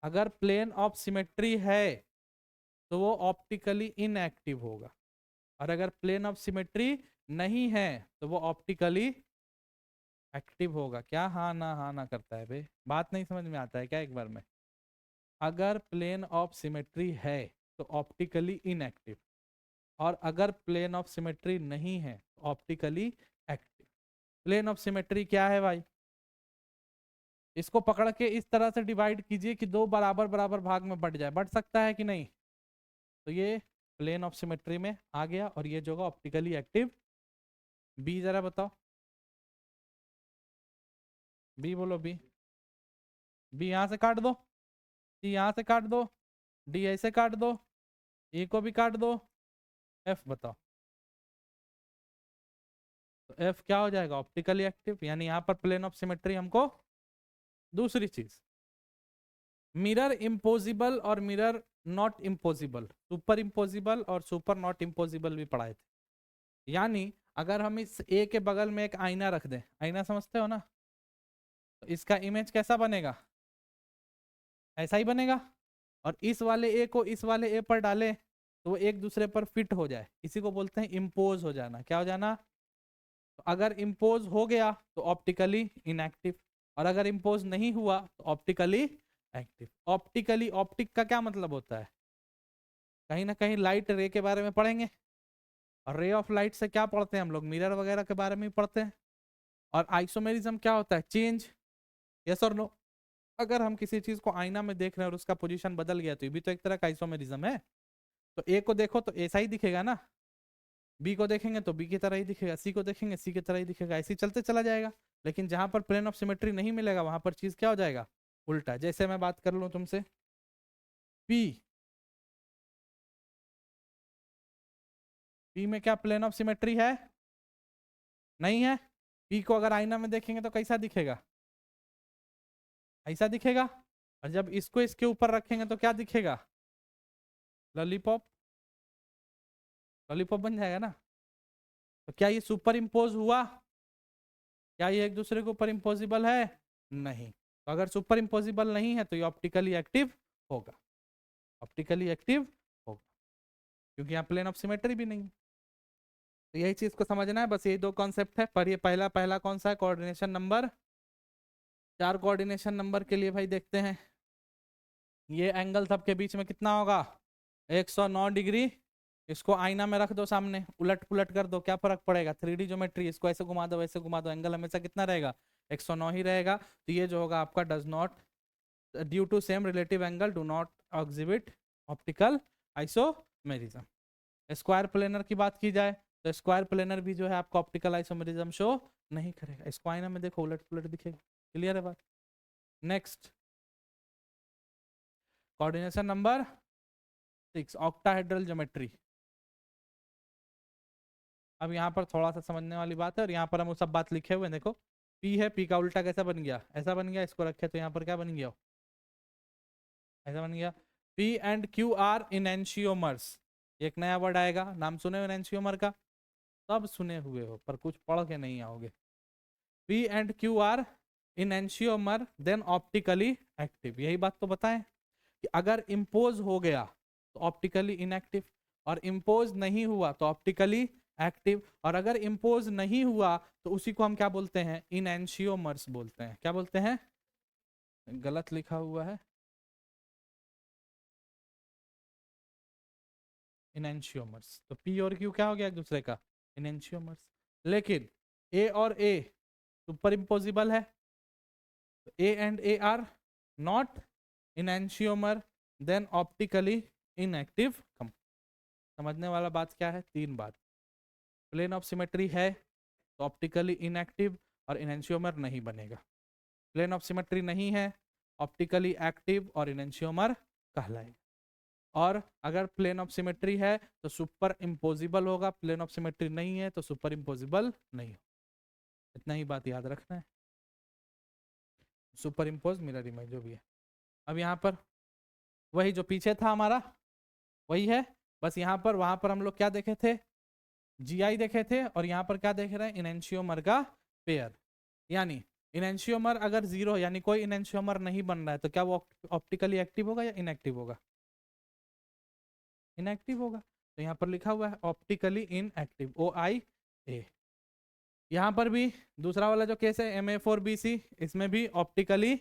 अगर प्लेन ऑफ सिमेट्री है तो वो ऑप्टिकली इनएक्टिव होगा, और अगर प्लेन ऑफ सिमेट्री नहीं है तो वो ऑप्टिकली एक्टिव होगा। क्या हाँ ना करता है बे, बात नहीं समझ में आता है क्या एक बार में? अगर प्लेन ऑफ सिमेट्री है तो ऑप्टिकली इनएक्टिव, और अगर प्लेन ऑफ सिमेट्री नहीं है optically active. Plane of symmetry क्या है भाई, इसको पकड़ के इस तरह से डिवाइड कीजिए कि दो बराबर बराबर भाग में बट जाए, बट सकता है कि नहीं? तो ये प्लेन ऑफ सिमेट्री में आ गया, और ये जो होगा ऑप्टिकली एक्टिव। बी जरा बताओ, बी बोलो, बी। बी यहाँ से काट दो, सी यहाँ से काट दो, डी ऐसे काट दो, ए को भी काट दो, एफ बताओ। तो एफ क्या हो जाएगा, ऑप्टिकली एक्टिव। यानी यहाँ पर प्लेन ऑफ सिमेट्री हमको। दूसरी चीज, मिरर इम्पोजिबल और mirror not imposable, super imposable और सुपर नॉट इम्पोजिबल भी पढ़ाए थे। यानी अगर हम इस ए के बगल में एक आईना रख दें, आईना समझते हो ना, तो इसका इमेज कैसा बनेगा, ऐसा ही बनेगा। और इस वाले ए को इस वाले ए पर डालें तो वो एक दूसरे पर फिट हो जाए, इसी को बोलते हैं इम्पोज हो जाना। क्या हो जाना? तो अगर इम्पोज हो गया तो ऑप्टिकली इनएक्टिव, और अगर इम्पोज नहीं हुआ तो ऑप्टिकली एक्टिव। ऑप्टिकली, ऑप्टिक का क्या मतलब होता है, कहीं ना कहीं लाइट रे के बारे में पढ़ेंगे, और रे ऑफ लाइट से क्या पढ़ते हैं हम लोग, मिरर वगैरह के बारे में ही पढ़ते हैं। और आइसोमेरिज्म क्या होता है, चेंज, यस और नो। अगर हम किसी चीज को आईना में देख रहे हैं और उसका पोजीशन बदल गया तो ये भी तो एक तरह का आइसोमेरिज्म है। तो ए को देखो तो ऐसा ही दिखेगा ना, बी को देखेंगे तो बी की तरह ही दिखेगा, सी को देखेंगे सी की तरह ही दिखेगा, ऐसे ही चलते चला जाएगा। लेकिन जहां पर प्लेन ऑफ सिमेट्री नहीं मिलेगा वहां पर चीज क्या हो जाएगा, उल्टा। जैसे मैं बात कर लूं तुमसे, पी, पी में क्या प्लेन ऑफ सिमेट्री है, नहीं है। पी को अगर आईना में देखेंगे तो कैसा दिखेगा, ऐसा दिखेगा। और जब इसको इसके ऊपर रखेंगे तो क्या दिखेगा, लॉलीपॉप, लॉलीपॉप बन जाएगा ना। तो क्या ये सुपर इम्पोज हुआ, क्या ये एक दूसरे के ऊपर इम्पोजिबल है, नहीं। तो अगर सुपर इम्पोजिबल नहीं है तो ये ऑप्टिकली एक्टिव होगा, ऑप्टिकली एक्टिव होगा, क्योंकि यहाँ प्लेन ऑफ सिमेट्री भी नहीं है। तो यही चीज को समझना है, बस यही दो कॉन्सेप्ट है। पर ये पहला पहला कौन सा है, कोऑर्डिनेशन नंबर 4। कोऑर्डिनेशन नंबर के लिए भाई देखते हैं, ये एंगल सबके बीच में कितना होगा, 109 डिग्री। इसको आईना में रख दो सामने, उलट पुलट कर दो, क्या फर्क पड़ेगा, 3D ज्योमेट्री, इसको ऐसे घुमा दो वैसे घुमा दो, एंगल हमेशा कितना रहेगा, 109 ही रहेगा। तो ये जो होगा आपका does not, due to same relative angle do not exhibit optical isomerism. Square planar की बात की जाए तो स्क्वायर प्लेनर भी जो है आपको ऑप्टिकल आइसोमेरिज्म शो नहीं करेगा। इसको आईना में देखो उलट पुलट दिखेगा, क्लियर है बात। Next, coordination number 6, octahedral geometry. अब यहाँ पर थोड़ा सा समझने वाली बात है, और यहाँ पर हम वो सब बात लिखे हुए हैं, देखो पी है, पी का उल्टा कैसा बन गया, ऐसा बन गया। इसको रखे तो यहाँ पर क्या बन गया, ऐसा बन गया। पी एंड क्यू आर इनएंशियोमर्स, एक नया वर्ड आएगा, नाम सुने हो इनएंशियोमर का, सब सुने हुए हो पर कुछ पढ़ के नहीं आओगे। P and Q are enantiomer then optically active, यही बात तो बताएं कि अगर इम्पोज हो गया तो ऑप्टिकली इनएक्टिव, और इम्पोज नहीं हुआ तो ऑप्टिकली एक्टिव। और अगर इम्पोज नहीं हुआ तो उसी को हम क्या बोलते हैं, इनएंशियोमर्स बोलते हैं। क्या बोलते हैं, गलत लिखा हुआ है, इनएंशियोमर्स। तो पी और क्यू क्या हो गया एक दूसरे का, इनएंशियोमर्स। लेकिन ए और ए सुपर इम्पोजिबल है, तो A and A are not enantiomer then optically inactive. समझने वाला बात क्या है, 3 बात। प्लेन ऑफ सिमेट्री है तो ऑप्टिकली इनएक्टिव और इनएंशियोमर नहीं बनेगा। प्लेन ऑफ सिमेट्री नहीं है, ऑप्टिकली एक्टिव और इनएंशियोमर कहलाएगा। और अगर प्लेन ऑफ सिमेट्री है तो सुपर इम्पोजिबल होगा, प्लेन ऑफ सिमेट्री नहीं है तो सुपर इम्पोजिबल नहीं हो। इतना ही बात याद रखना है, सुपर इम्पोज, मिरर इमेज जो भी है। अब यहाँ पर वही जो पीछे था हमारा वही है, बस यहाँ पर वहां पर हम लोग क्या देखे थे, जीआई देखे थे, और यहाँ पर क्या देख रहे हैं, इनएंशियोमर का पेयर। यानी इनएंशियोमर अगर 0 यानी कोई इनएंशियोमर नहीं बन रहा है तो क्या वो ऑप्टिकली एक्टिव होगा या इनएक्टिव होगा, इनएक्टिव होगा। तो यहाँ पर लिखा हुआ है ऑप्टिकली इनएक्टिव, OIA। यहाँ पर भी दूसरा वाला जो केस है MA4BC, इसमें भी ऑप्टिकली,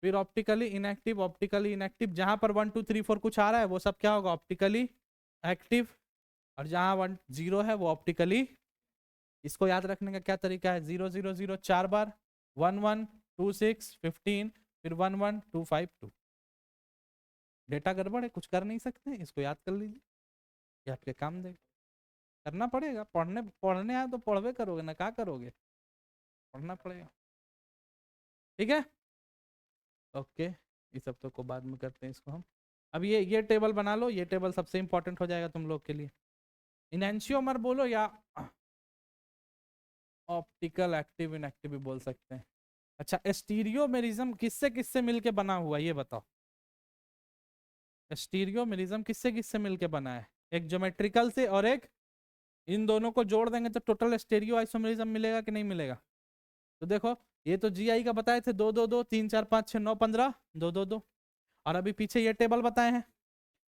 फिर ऑप्टिकली इनएक्टिव, ऑप्टिकली इनएक्टिव। जहां पर 1 2 3 4 कुछ आ रहा है वो सब क्या होगा, ऑप्टिकली एक्टिव। और जहां 1 0 है वो ऑप्टिकली। इसको याद रखने का क्या तरीका है, 0 0 0 4 बार, 1 1 2 6 15, फिर 1 1 2 5 2। डेटा गड़बड़ है, कुछ कर नहीं सकते, इसको याद कर लीजिए, ये आपके काम दे। करना पड़ेगा, पढ़ने पढ़ने आए तो पढ़वे करोगे ना, क्या करोगे, पढ़ना पड़ेगा, ठीक है। ओके, इस सब तो को बाद में करते हैं इसको हम। अब ये टेबल बना लो, ये टेबल सबसे इंपॉर्टेंट हो जाएगा तुम लोग के लिए। इनएंशियोमर बोलो या ऑप्टिकल एक्टिव इनएक्टिव भी बोल सकते हैं। अच्छा, स्टीरियोमेरिज्म किससे किससे मिलके बना हुआ ये बताओ, स्टीरियोमेरिज्म किससे किससे मिलके बना है, एक ज्योमेट्रिकल से और एक, इन दोनों को जोड़ देंगे तो टोटल स्टीरियो आइसोमेरिज्म मिलेगा कि नहीं मिलेगा। तो देखो ये तो जीआई का बताए थे 2 2 2 3 4 5 6 9 15, 2 2 2। और अभी पीछे ये टेबल बताए हैं,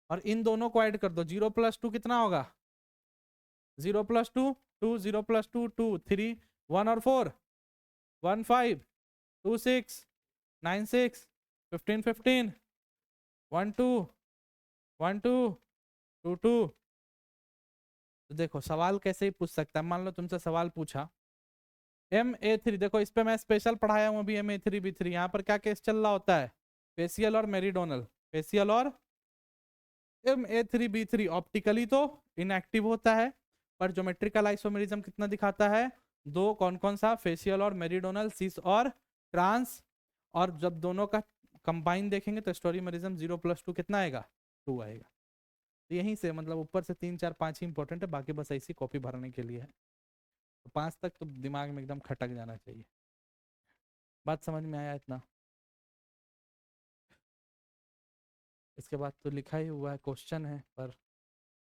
और इन दोनों को ऐड कर दो, 0 + 2 कितना होगा, 0 + 2 2, 0 + 2 2 3, 1 और 4 1 5 2 6 9 6 15 15 1 2 1 2 2 2 तो देखो सवाल कैसे ही पूछ सकता है, मान लो तुमसे सवाल पूछा MA3, देखो इस पे मैं स्पेशल पढ़ाया हूँ अभी MA3B3, यहाँ पर क्या केस चल रहा होता है, फेशियल और मेरिडोनल, फेशियल और MA3B3 ऑप्टिकली तो इनएक्टिव होता है, पर ज्योमेट्रिकल आइसोमेरिज्म कितना दिखाता है, दो, कौन कौन सा, फेशियल और मेरिडोनल, सिस और ट्रांस, और जब दोनों का कंबाइन देखेंगे तो स्टोरीमेरिज्म 0+2 कितना आएगा, 2 आएगा। तो यहीं से मतलब ऊपर से 3 4 5 ही इंपॉर्टेंट है, बाकी बस ऐसी कॉपी भरने के लिए है, तो 5 तक तो दिमाग में एकदम खटक जाना चाहिए। बात समझ में आया इतना? इसके बाद तो लिखा ही हुआ है, क्वेश्चन है, पर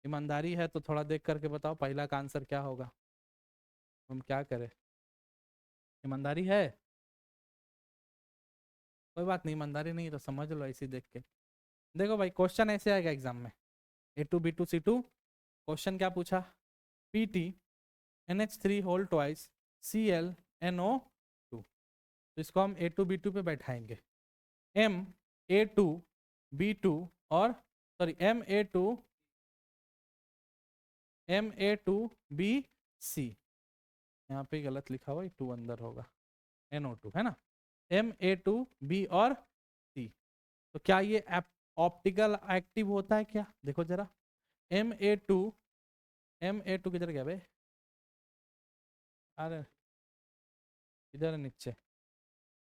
ईमानदारी है तो थोड़ा देख करके बताओ पहला का आंसर क्या होगा, हम क्या करें, ईमानदारी है? कोई बात नहीं, ईमानदारी नहीं तो समझ लो ऐसे देख के। देखो भाई क्वेश्चन ऐसे आएगा एग्जाम में, A2B2C2, क्वेश्चन क्या पूछा, PT NH3 whole twice ClNO2, तो इसको हम A2B2 पे बैठाएंगे, MA2B2 और सॉरी MA2BC, यहाँ पे गलत लिखा हुआ है, 2 अंदर होगा, NO2 है ना, MA2B और C, तो क्या ये ऑप्टिकल एक्टिव होता है क्या, देखो जरा, MA2 किधर गया बे, अरे इधर है नीचे,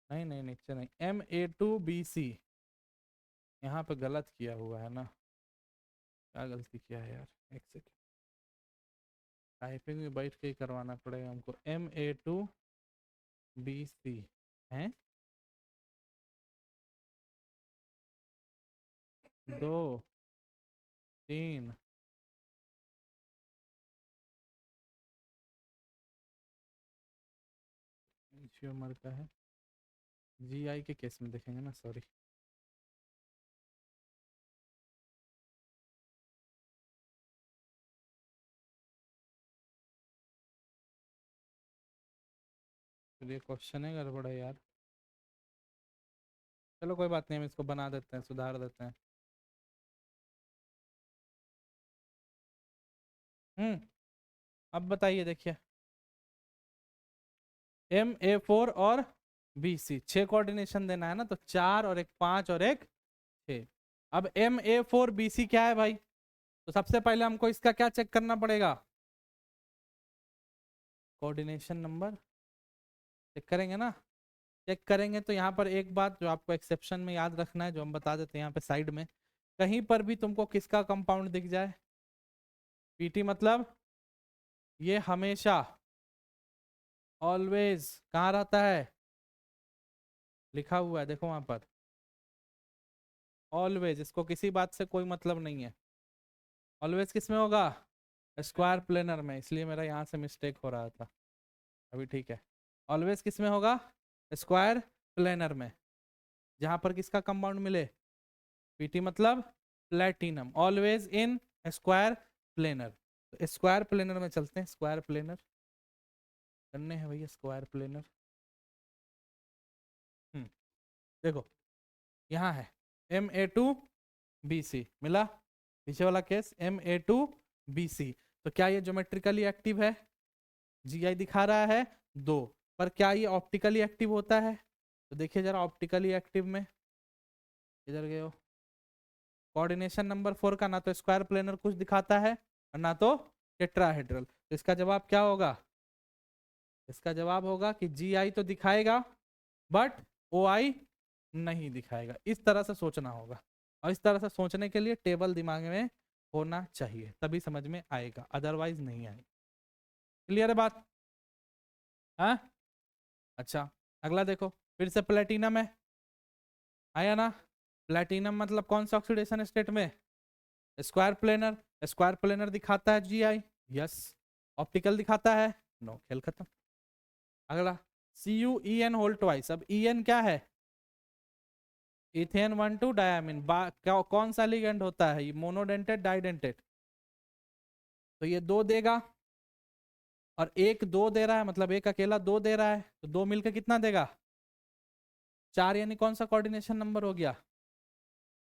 नहीं नहीं नीचे नहीं, MA2BC, यहाँ पे गलत किया हुआ है ना, क्या गलती किया है यार, एक सेकेंड, टाइपिंग में बैठ के ही करवाना पड़ेगा हमको, MA2BC है, 2 3, उम्र का है, GI के केस में देखेंगे ना, सॉरी, फिर ये क्वेश्चन है गड़बड़ है यार, चलो कोई बात नहीं, हम इसको बना देते हैं, सुधार देते हैं। अब बताइए, देखिए MA4 और BC 6 कोऑर्डिनेशन देना है ना, तो 4 और एक 5 और एक 6, अब MA4BC क्या है भाई, तो सबसे पहले हमको इसका क्या चेक करना पड़ेगा, कोऑर्डिनेशन नंबर चेक करेंगे ना, चेक करेंगे तो यहाँ पर एक बात जो आपको एक्सेप्शन में याद रखना है, जो हम बता देते हैं यहाँ पे साइड में, कहीं पर भी तुमको किसका कंपाउंड दिख जाए, PT मतलब ये हमेशा ऑलवेज कहाँ रहता है, लिखा हुआ है देखो वहां पर, ऑलवेज, इसको किसी बात से कोई मतलब नहीं है, ऑलवेज किस में होगा, स्क्वायर प्लेनर में, इसलिए मेरा यहाँ से मिस्टेक हो रहा था, अभी ठीक है, ऑलवेज किस में होगा, स्क्वायर प्लेनर में, जहां पर किसका कंपाउंड मिले, PT मतलब platinum, always in square planar, तो स्क्वायर प्लेनर में चलते हैं, स्क्वायर प्लेनर करने हैं भैया, स्क्वायर प्लेनर, देखो यहाँ है MA2BC मिला, पीछे वाला केस MA2BC, तो क्या ये ज्योमेट्रिकली एक्टिव है, GI दिखा रहा है 2, पर क्या ये ऑप्टिकली एक्टिव होता है, तो देखिए जरा ऑप्टिकली एक्टिव में, इधर गए हो, कोऑर्डिनेशन नंबर 4 का ना तो स्क्वायर प्लेनर कुछ दिखाता है और ना तो टेट्राहेड्रल, तो इसका जवाब क्या होगा, इसका जवाब होगा कि GI तो दिखाएगा बट OI नहीं दिखाएगा, इस तरह से सोचना होगा, और इस तरह से सोचने के लिए टेबल दिमाग में होना चाहिए, तभी समझ में आएगा, अदरवाइज नहीं आएगा, क्लियर है बात, हाँ? अच्छा अगला देखो, फिर से प्लेटिनम है, आया ना, प्लेटिनम मतलब कौन सा ऑक्सीडेशन स्टेट में, स्क्वायर प्लेनर, स्क्वायर प्लेनर दिखाता है GI, यस, ऑप्टिकल दिखाता है, नो, खेल खत्म। अगला CuEn होल ट्वाइस, अब En क्या है, इथेन 1,2 डायामीन, कौन सा लिगेंड होता है, ये मोनोडेंटेड डाइडेंटेड, तो ये 2 देगा, और एक 2 दे रहा है, मतलब एक अकेला 2 दे रहा है, तो 2 मिलकर कितना देगा, 4, यानी कौन सा कोऑर्डिनेशन नंबर हो गया,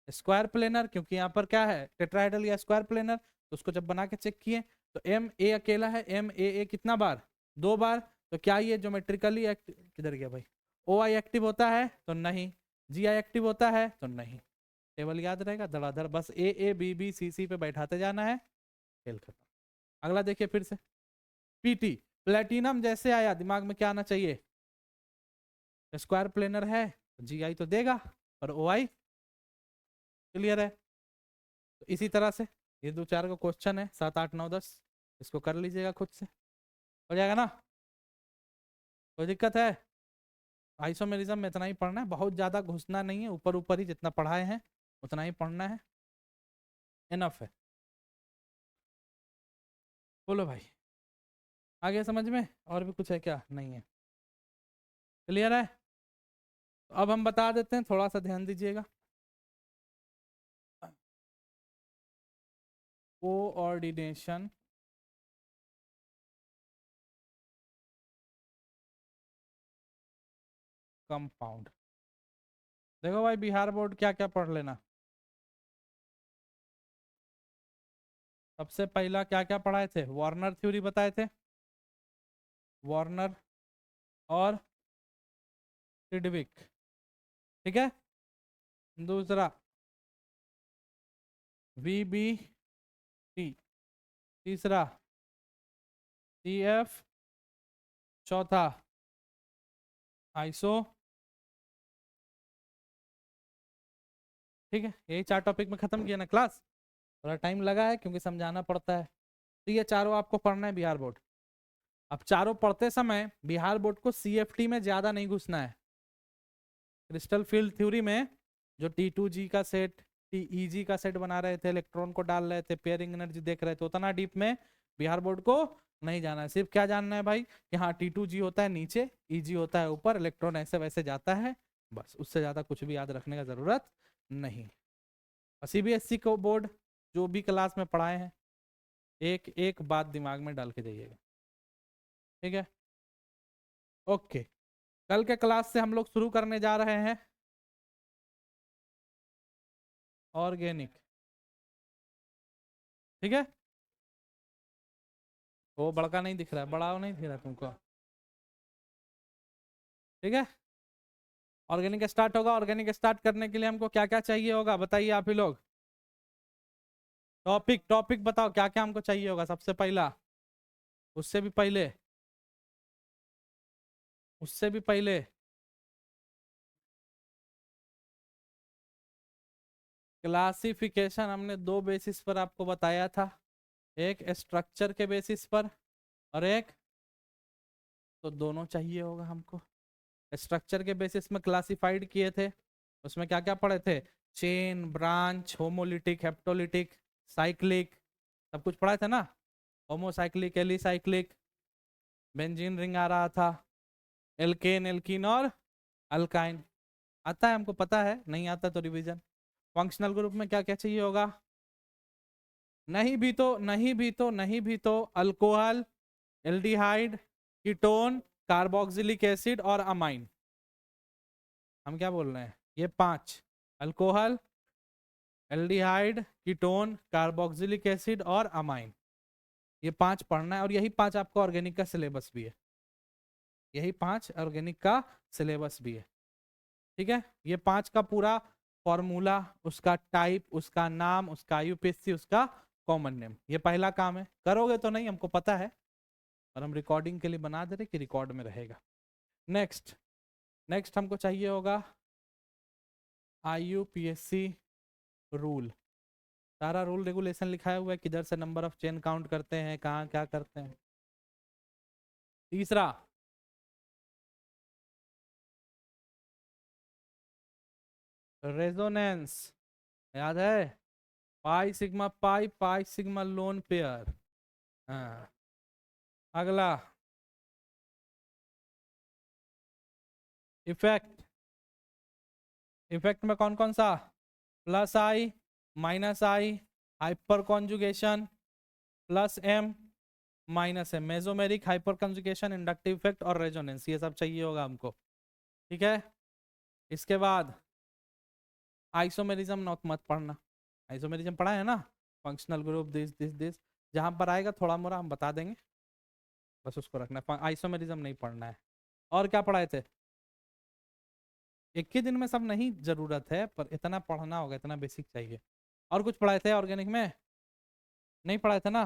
स्क्वायर प्लेनर, क्योंकि यहाँ पर क्या है टेट्राहेड्रल या स्क्वायर प्लेनर, तो उसको जब बना के चेक किए तो एम ए अकेला है, एम ए कितना बार, 2 बार। तो क्या ये ज्योमेट्रिकली किधर गया भाई, ओ आई एक्टिव होता है तो नहीं, जी आई एक्टिव होता है तो नहीं। टेबल याद रहेगा धड़ाधड़, बस ए बी बी सी सी पे बैठाते जाना है, खेल खत्म। अगला देखिए फिर से, पीटी प्लेटिनम जैसे आया दिमाग में क्या आना चाहिए, स्क्वायर प्लेनर है जी आई तो देगा, और ओ आई क्लियर है। तो इसी तरह से ये 2 4 का क्वेश्चन है, 7 8 9 10, इसको कर लीजिएगा खुद से, हो जाएगा ना, कोई दिक्कत है। आइसोमेरिज्म में इतना ही पढ़ना है, बहुत ज्यादा घुसना नहीं है, ऊपर ऊपर ही जितना पढ़ाए हैं उतना ही पढ़ना है, इनफ है। बोलो भाई, आगे समझ में और भी कुछ है क्या, नहीं है, क्लियर है। तो अब हम बता देते हैं, थोड़ा सा ध्यान दीजिएगा। कोऑर्डिनेशन कंपाउंड, देखो भाई बिहार बोर्ड क्या क्या पढ़ लेना। सबसे पहला क्या क्या पढ़ाए थे, वार्नर थ्योरी बताए थे, वार्नर और सिडविक, ठीक है। दूसरा वी बी टी, तीसरा सी एफ, चौथा आइसो, ठीक है। यही 4 टॉपिक में खत्म किया ना क्लास, थोड़ा टाइम लगा है क्योंकि समझाना पड़ता है। तो ये चारों आपको पढ़ना है बिहार बोर्ड। अब चारों पढ़ते समय बिहार बोर्ड को सीएफटी में ज्यादा नहीं घुसना है। क्रिस्टल फील्ड थ्योरी में जो T2G का सेट, TEG का सेट बना रहे थे, इलेक्ट्रॉन को डाल रहे थे, पेयरिंग एनर्जी देख रहे थे, उतना डीप में बिहार बोर्ड को नहीं जाना है। सिर्फ क्या जानना है भाई कि हाँ T2G होता है नीचे, EG होता है ऊपर, इलेक्ट्रॉन ऐसे वैसे जाता है, बस उससे ज्यादा कुछ भी याद रखने का जरूरत नहीं। और CBSE को बोर्ड जो भी क्लास में पढ़ाए हैं, एक एक बात दिमाग में डाल के जाइएगा, ठीक है। ओके, कल के क्लास से हम लोग शुरू करने जा रहे हैं ऑर्गेनिक, ठीक है। वो बड़का नहीं दिख रहा है, बड़ा नहीं दिख रहा है तुमको, ठीक है। ऑर्गेनिक स्टार्ट होगा। ऑर्गेनिक स्टार्ट करने के लिए हमको क्या क्या चाहिए होगा बताइए आप ही लोग, टॉपिक टॉपिक बताओ क्या क्या हमको चाहिए होगा सबसे पहला, उससे भी पहले, उससे भी पहले क्लासिफिकेशन हमने 2 बेसिस पर आपको बताया था, एक स्ट्रक्चर के बेसिस पर और एक, तो दोनों चाहिए होगा हमको। स्ट्रक्चर के बेसिस में क्लासिफाइड किए थे, उसमें क्या क्या पढ़े थे, चेन, ब्रांच, होमोलिटिक, हेप्टोलिटिक, साइक्लिक, सब कुछ पढ़ा था ना। होमोसाइक्लिक, एलिसाइक्लिक, बेंजीन रिंग आ रहा था, एल्केन, एल्कीन और अल्काइन, आता है हमको पता है, नहीं आता तो रिवीजन। फंक्शनल ग्रुप में क्या क्या चाहिए होगा, नहीं भी तो नहीं भी तो नहीं भी तो alcohol, aldehyde, ketone, carboxylic acid और अमाइन। हम क्या बोल रहे हैं, ये 5, alcohol, aldehyde, ketone, carboxylic acid और अमाइन, ये 5 पढ़ना है। और यही 5 आपका ऑर्गेनिक का सिलेबस भी है, यही 5 ऑर्गेनिक का सिलेबस भी है, ठीक है। ये 5 का पूरा फॉर्मूला, उसका टाइप, उसका नाम, उसका यूपीएससी, उसका कॉमन नेम, ये पहला काम है। करोगे तो नहीं हमको पता है, और हम रिकॉर्डिंग के लिए बना दे रहे कि रिकॉर्ड में रहेगा। नेक्स्ट, नेक्स्ट हमको चाहिए होगा IUPAC रूल, सारा रूल रेगुलेशन लिखाया हुआ है, किधर से नंबर ऑफ चेन काउंट करते हैं, कहाँ क्या करते हैं। तीसरा रेजोनेंस, याद है, pi sigma pi, pi sigma lone pair. हाँ, अगला इफेक्ट, इफेक्ट में कौन कौन सा, plus I, minus I, hyperconjugation, plus M, minus M, mesomeric, hyperconjugation, inductive effect और रेजोनेंस, ये सब चाहिए होगा हमको, ठीक है। इसके बाद आइसोमेरिज्म नॉट मत पढ़ना, आइसोमेरिज्म पढ़ा है ना, functional group, this this this, जहाँ पर आएगा थोड़ा मोड़ा हम बता देंगे, बस उसको रखना है, आइसोमेरिज्म नहीं पढ़ना है। और क्या पढ़ाए थे? एक ही दिन में सब नहीं जरूरत है, पर इतना पढ़ना होगा, इतना बेसिक चाहिए। और कुछ पढ़ाए थे ऑर्गेनिक में? नहीं पढ़ाए थे ना?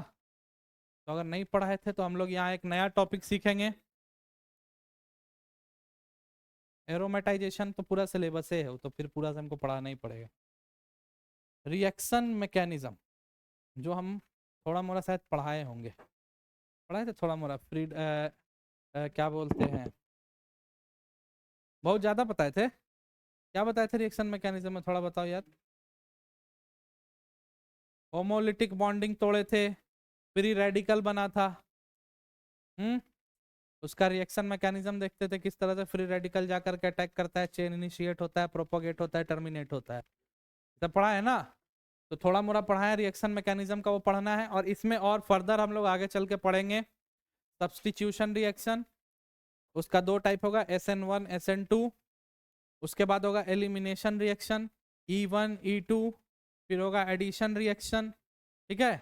तो अगर नहीं पढ़ाए थे तो हम लोग यहाँ एक नया टॉपिक सीखेंगे। एरोमेटाइजेशन तो पूरा सिलेबस है, वो तो फिर पूरा से हमको पढ़ाना ही पड़ेगा। रिएक्शन मैकेनिज्म जो हम थोड़ा मोड़ा शायद पढ़ाए होंगे, पढ़ाए थे थोड़ा मोड़ा, फ्री क्या बोलते हैं, बहुत ज्यादा बताए थे? क्या बताए थे रिएक्शन मैकेनिज्म में, थोड़ा बताओ यार। होमोलिटिक बॉन्डिंग तोड़े थे, फ्री रेडिकल बना था। हम्म, उसका रिएक्शन मैकेनिज्म देखते थे, किस तरह से फ्री रेडिकल जाकर के अटैक करता है, चेन इनिशिएट होता है, प्रोपोगेट होता है, टर्मिनेट होता है। सब पढ़ा है ना? तो थोड़ा मोड़ा पढ़ा है रिएक्शन मैकेनिज्म का, वो पढ़ना है। और इसमें और फर्दर हम लोग आगे चल के पढ़ेंगे सब्स्टिट्यूशन रिएक्शन। उसका दो टाइप होगा, SN1 SN2। उसके बाद होगा एलिमिनेशन रिएक्शन, E1 E2। फिर होगा एडिशन रिएक्शन। ठीक है,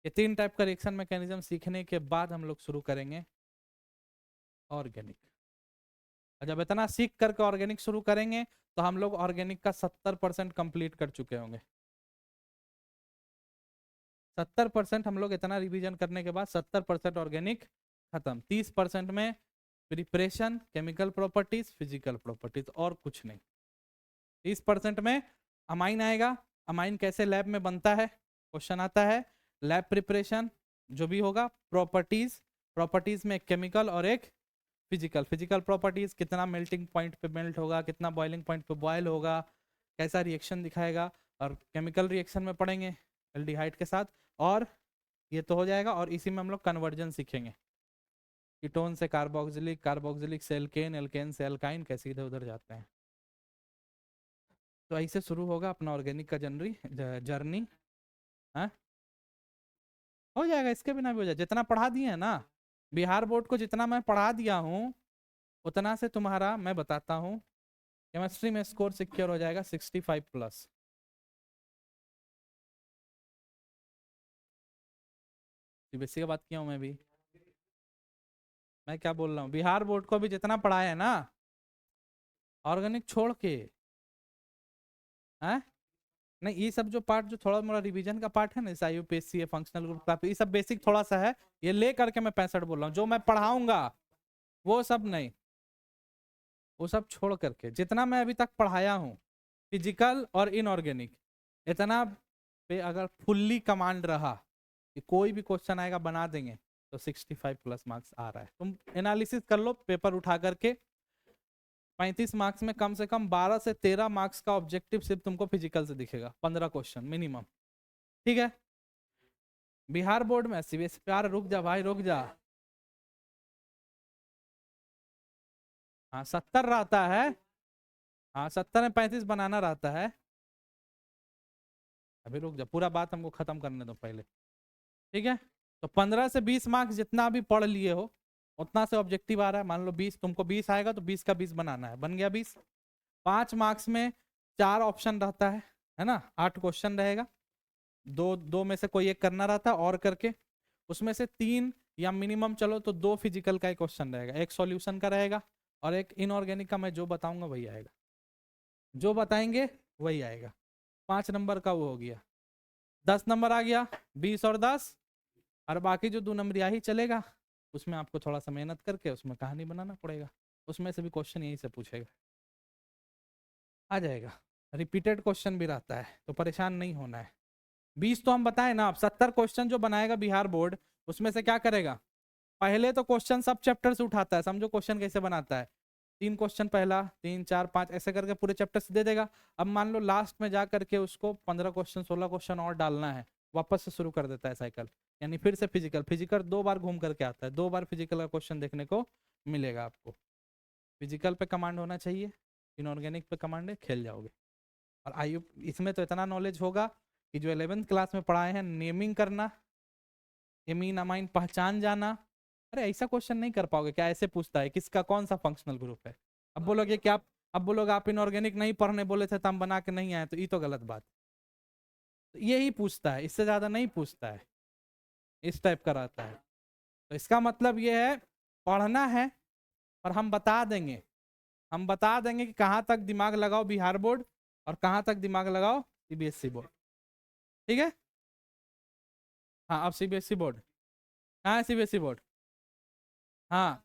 ये तीन टाइप का रिएक्शन मैकेनिज्म सीखने के बाद हम लोग शुरू करेंगे ऑर्गेनिक। जब इतना सीख करके ऑर्गेनिक शुरू करेंगे तो हम लोग ऑर्गेनिक का 70% कंप्लीट कर चुके होंगे। 70% हम लोग इतना रिवीजन करने के बाद 70% ऑर्गेनिक खत्म। 30% में preparation, chemical properties, physical properties, और कुछ नहीं। 30% में अमाइन आएगा, अमाइन कैसे लैब में बनता है क्वेश्चन आता है, लैब प्रिपरेशन जो भी होगा, प्रॉपर्टीज, प्रॉपर्टीज में एक केमिकल और एक फिजिकल, फिजिकल प्रॉपर्टीज कितना मेल्टिंग पॉइंट पे मेल्ट होगा, कितना बॉइलिंग पॉइंट पे बॉयल होगा, कैसा रिएक्शन दिखाएगा। और केमिकल रिएक्शन में पढ़ेंगे एल्डिहाइड के साथ। और ये तो हो जाएगा, और इसी में हम लोग कन्वर्जन सीखेंगे, कीटोन से कार्बोक्सिलिक, कार्बोक्सिलिक से एल्केन, एल्केन से एल्काइन, कैसे इधर उधर जाते हैं। तो ऐसे शुरू होगा अपना ऑर्गेनिक का जर्नी। हाँ, हो जाएगा, इसके बिना भी हो जाएगा, जितना पढ़ा दिए है ना बिहार बोर्ड को, जितना मैं पढ़ा दिया हूँ उतना से तुम्हारा मैं बताता हूँ, केमिस्ट्री में स्कोर सिक्योर हो जाएगा 65+। सीबीएसई की बात किया हूँ मैं भी। मैं क्या बोल रहा हूँ, बिहार बोर्ड को भी जितना पढ़ाया है ना ऑर्गेनिक छोड़ के, है नहीं, ये सब जो पार्ट, जो थोड़ा मोड़ा रिवीजन का पार्ट है ना, जैसे IUPAC है, फंक्शनल ग्रुप का, ये सब बेसिक थोड़ा सा है, ये ले करके मैं 65 बोल रहा हूँ। जो मैं पढ़ाऊंगा वो सब नहीं, वो सब छोड़ करके जितना मैं अभी तक पढ़ाया हूँ फिजिकल और इनऑर्गेनिक, इतना पे अगर फुल्ली कमांड रहा कि कोई भी क्वेश्चन आएगा बना देंगे, तो 65+ मार्क्स आ रहा है। तुम एनालिसिस कर लो पेपर उठा करके, 35 मार्क्स में कम से कम 12 से 13 मार्क्स का ऑब्जेक्टिव सिर्फ तुमको फिजिकल से दिखेगा, 15 क्वेश्चन मिनिमम। ठीक है, बिहार बोर्ड में सीबीएसई प्यार, रुक जा भाई रुक जा। हाँ 70 रहता है, हाँ 70 में 35 बनाना रहता है। अभी रुक जा, पूरा बात हमको खत्म करने दो पहले। ठीक है, तो 15 से 20 मार्क्स जितना भी पढ़ लिए हो उतना से ऑब्जेक्टिव आ रहा है। मान लो 20, तुमको 20 आएगा तो 20 का 20 बनाना है, बन गया 20। 5 मार्क्स में 4 ऑप्शन रहता है ना, 8 क्वेश्चन रहेगा, दो दो में से कोई एक करना रहता है और करके, उसमें से 3 या मिनिमम चलो तो 2 फिजिकल का एक क्वेश्चन रहेगा, एक सॉल्यूशन का रहेगा, और एक इनऑर्गेनिक का मैं जो बताऊंगा वही आएगा, जो बताएंगे वही आएगा। 5 नंबर का वो हो गया, 10 नंबर आ गया, 20 और 10, और बाकी जो 2 नंबर ही चलेगा, उसमें आपको थोड़ा सा मेहनत करके उसमें कहानी बनाना पड़ेगा, उसमें से भी क्वेश्चन यही से पूछेगा, आ जाएगा। रिपीटेड क्वेश्चन भी रहता है, तो परेशान नहीं होना है। 20 तो हम बताए ना, अब 70 क्वेश्चन जो बनाएगा बिहार बोर्ड, उसमें से क्या करेगा, पहले तो क्वेश्चन सब चैप्टर से उठाता है, समझो क्वेश्चन कैसे बनाता है, 3 क्वेश्चन पहला, 3 4 5 ऐसे करके पूरे चैप्टर से दे देगा। अब मान लो लास्ट में जा करके उसको 15 क्वेश्चन 16 क्वेश्चन और डालना है, वापस से शुरू कर देता है साइकिल, यानी फिर से फिजिकल, फिजिकल 2 बार घूम करके आता है, 2 बार फिजिकल का क्वेश्चन देखने को मिलेगा आपको। फिजिकल पे कमांड होना चाहिए, इनऑर्गेनिक पे कमांड है, खेल जाओगे। और आयु इसमें तो इतना नॉलेज होगा कि जो 11th क्लास में पढ़ाए हैं, नेमिंग करना, एमीन अमाइन पहचान जाना। अरे ऐसा क्वेश्चन नहीं कर पाओगे क्या, ऐसे पूछता है किसका कौन सा फंक्शनल ग्रुप है, अब बोलोगे क्या, अब बोलोगे आप इनऑर्गेनिक नहीं पढ़ने बोले थे तो हम बना के नहीं आए, तो ये तो गलत बात। तो यही पूछता है, इससे ज्यादा नहीं पूछता है। इस टाइप का रहता है। तो इसका मतलब ये है पढ़ना है और हम बता देंगे कि कहाँ तक दिमाग लगाओ बिहार बोर्ड और कहाँ तक दिमाग लगाओ सीबीएसई बोर्ड। ठीक है। हाँ अब सीबीएसई बोर्ड कहाँ है, सीबीएसई बोर्ड। हाँ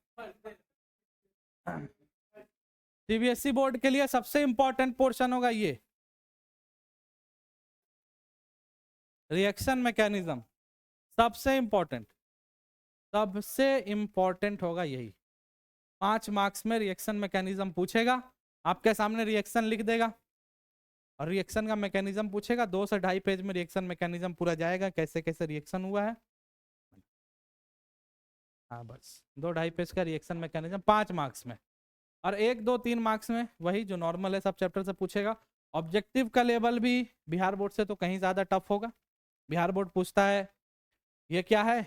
सीबीएसई बोर्ड के लिए सबसे इंपॉर्टेंट पोर्शन होगा ये रिएक्शन मैकेनिज्म। सबसे इंपॉर्टेंट, सबसे इंपॉर्टेंट होगा यही। 5 मार्क्स में रिएक्शन मैकेनिज्म पूछेगा, आपके सामने रिएक्शन लिख देगा और रिएक्शन का मैकेनिज्म पूछेगा। 2 से 2.5 पेज में रिएक्शन मैकेनिज्म पूरा जाएगा, कैसे कैसे रिएक्शन हुआ है। हाँ बस 2-2.5 पेज का रिएक्शन मैकेनिज्म 5 मार्क्स में। और 1 2 3 मार्क्स में वही जो नॉर्मल है सब चैप्टर से पूछेगा। ऑब्जेक्टिव का लेवल भी बिहार बोर्ड से तो कहीं ज्यादा टफ होगा। बिहार बोर्ड पूछता है ये क्या है,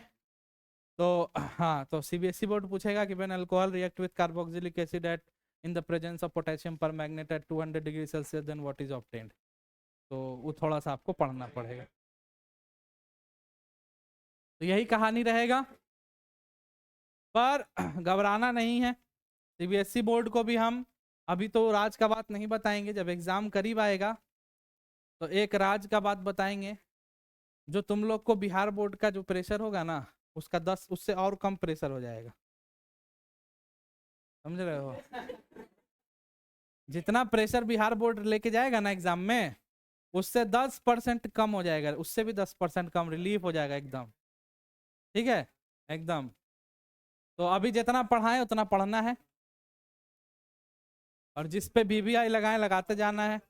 तो हाँ तो सीबीएसई बोर्ड पूछेगा कि when alcohol react with carboxylic acid at in the presence of potassium permanganate at 200 degree Celsius then what is obtained. तो वो थोड़ा सा आपको पढ़ना पड़ेगा। तो यही कहानी रहेगा, पर घबराना नहीं है। सीबीएसई बोर्ड को भी हम अभी तो राज का बात नहीं बताएंगे, जब एग्जाम करीब आएगा तो एक राज का बात बताएंगे। जो तुम लोग को बिहार बोर्ड का जो प्रेशर होगा ना उसका 10 उससे और कम प्रेशर हो जाएगा। समझ रहे हो। जितना प्रेशर बिहार बोर्ड लेके जाएगा ना एग्जाम में उससे 10% कम हो जाएगा, उससे भी 10% कम रिलीफ हो जाएगा एकदम। ठीक है एकदम। तो अभी जितना पढ़ाएं उतना पढ़ना है और जिस पे बीबीआई लगाए लगाते जाना है।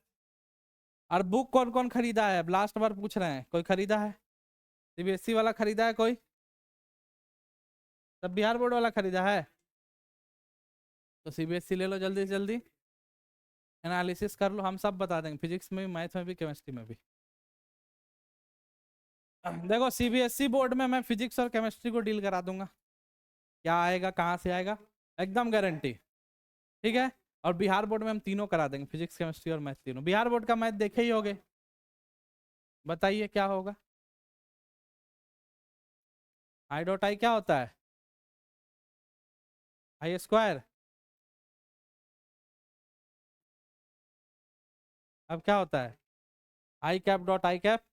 और बुक कौन कौन खरीदा है, लास्ट बार पूछ रहे हैं, कोई खरीदा है सीबीएसई वाला खरीदा है कोई, सब बिहार बोर्ड वाला खरीदा है। तो सीबीएसई ले लो जल्दी से जल्दी, एनालिसिस कर लो, हम सब बता देंगे फिजिक्स में भी, मैथ में भी, केमिस्ट्री में भी। देखो सीबीएसई बोर्ड में मैं फिजिक्स और केमिस्ट्री को डील करा दूंगा, क्या आएगा कहाँ से आएगा एकदम गारंटी। ठीक है। और बिहार बोर्ड में हम तीनों करा देंगे, फिजिक्स केमिस्ट्री और मैथ तीनों। बिहार बोर्ड का मैथ देखे ही होगे, बताइए क्या होगा। आई डॉट आई क्या होता है, आई स्क्वायर। अब क्या होता है आई कैप डॉट आई कैप।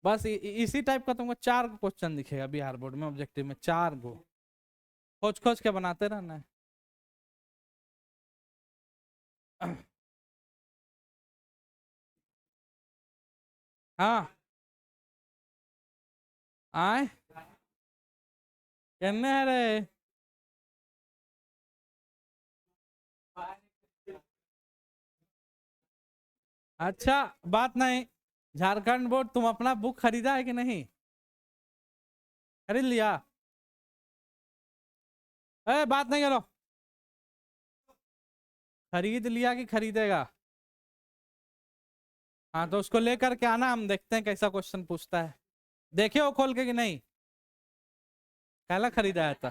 बस इसी टाइप का तुमको 4 क्वेश्चन दिखेगा बिहार बोर्ड में ऑब्जेक्टिव में, 4 गो खोज खोज के बनाते रहना है। हाँ आए कहने है रे। अच्छा बात नहीं, झारखंड बोर्ड तुम अपना बुक खरीदा है कि नहीं, खरीद लिया। बात नहीं करो, खरीद लिया कि खरीदेगा। हाँ तो उसको लेकर के आना, हम देखते हैं कैसा क्वेश्चन पूछता है। देखे हो खोल के कि नहीं, कहला खरीदा है था,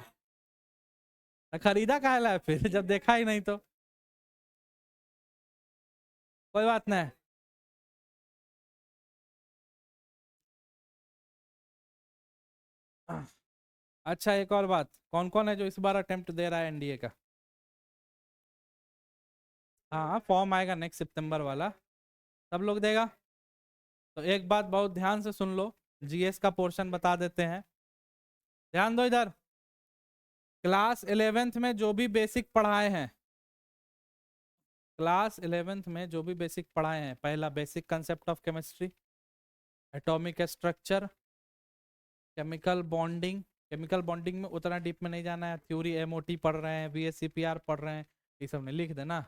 खरीदा कहला है फिर जब देखा ही नहीं तो। कोई बात नहीं। अच्छा एक और बात, कौन कौन है जो इस बार अटेम्प्ट दे रहा है एनडीए का। हाँ फॉर्म आएगा नेक्स्ट सितंबर वाला, सब लोग देगा। तो एक बात बहुत ध्यान से सुन लो, जीएस का पोर्शन बता देते हैं, ध्यान दो इधर। क्लास 11th में जो भी बेसिक पढ़ाए हैं, क्लास 11th में जो भी बेसिक पढ़ाए हैं, पहला basic concept of chemistry, atomic structure, chemical bonding. Chemical bonding में उतना डीप में नहीं जाना है, थ्योरी एमओटी पढ़ रहे हैं, वीएससीपीआर पढ़ रहे हैं, ये सब ने लिख देना।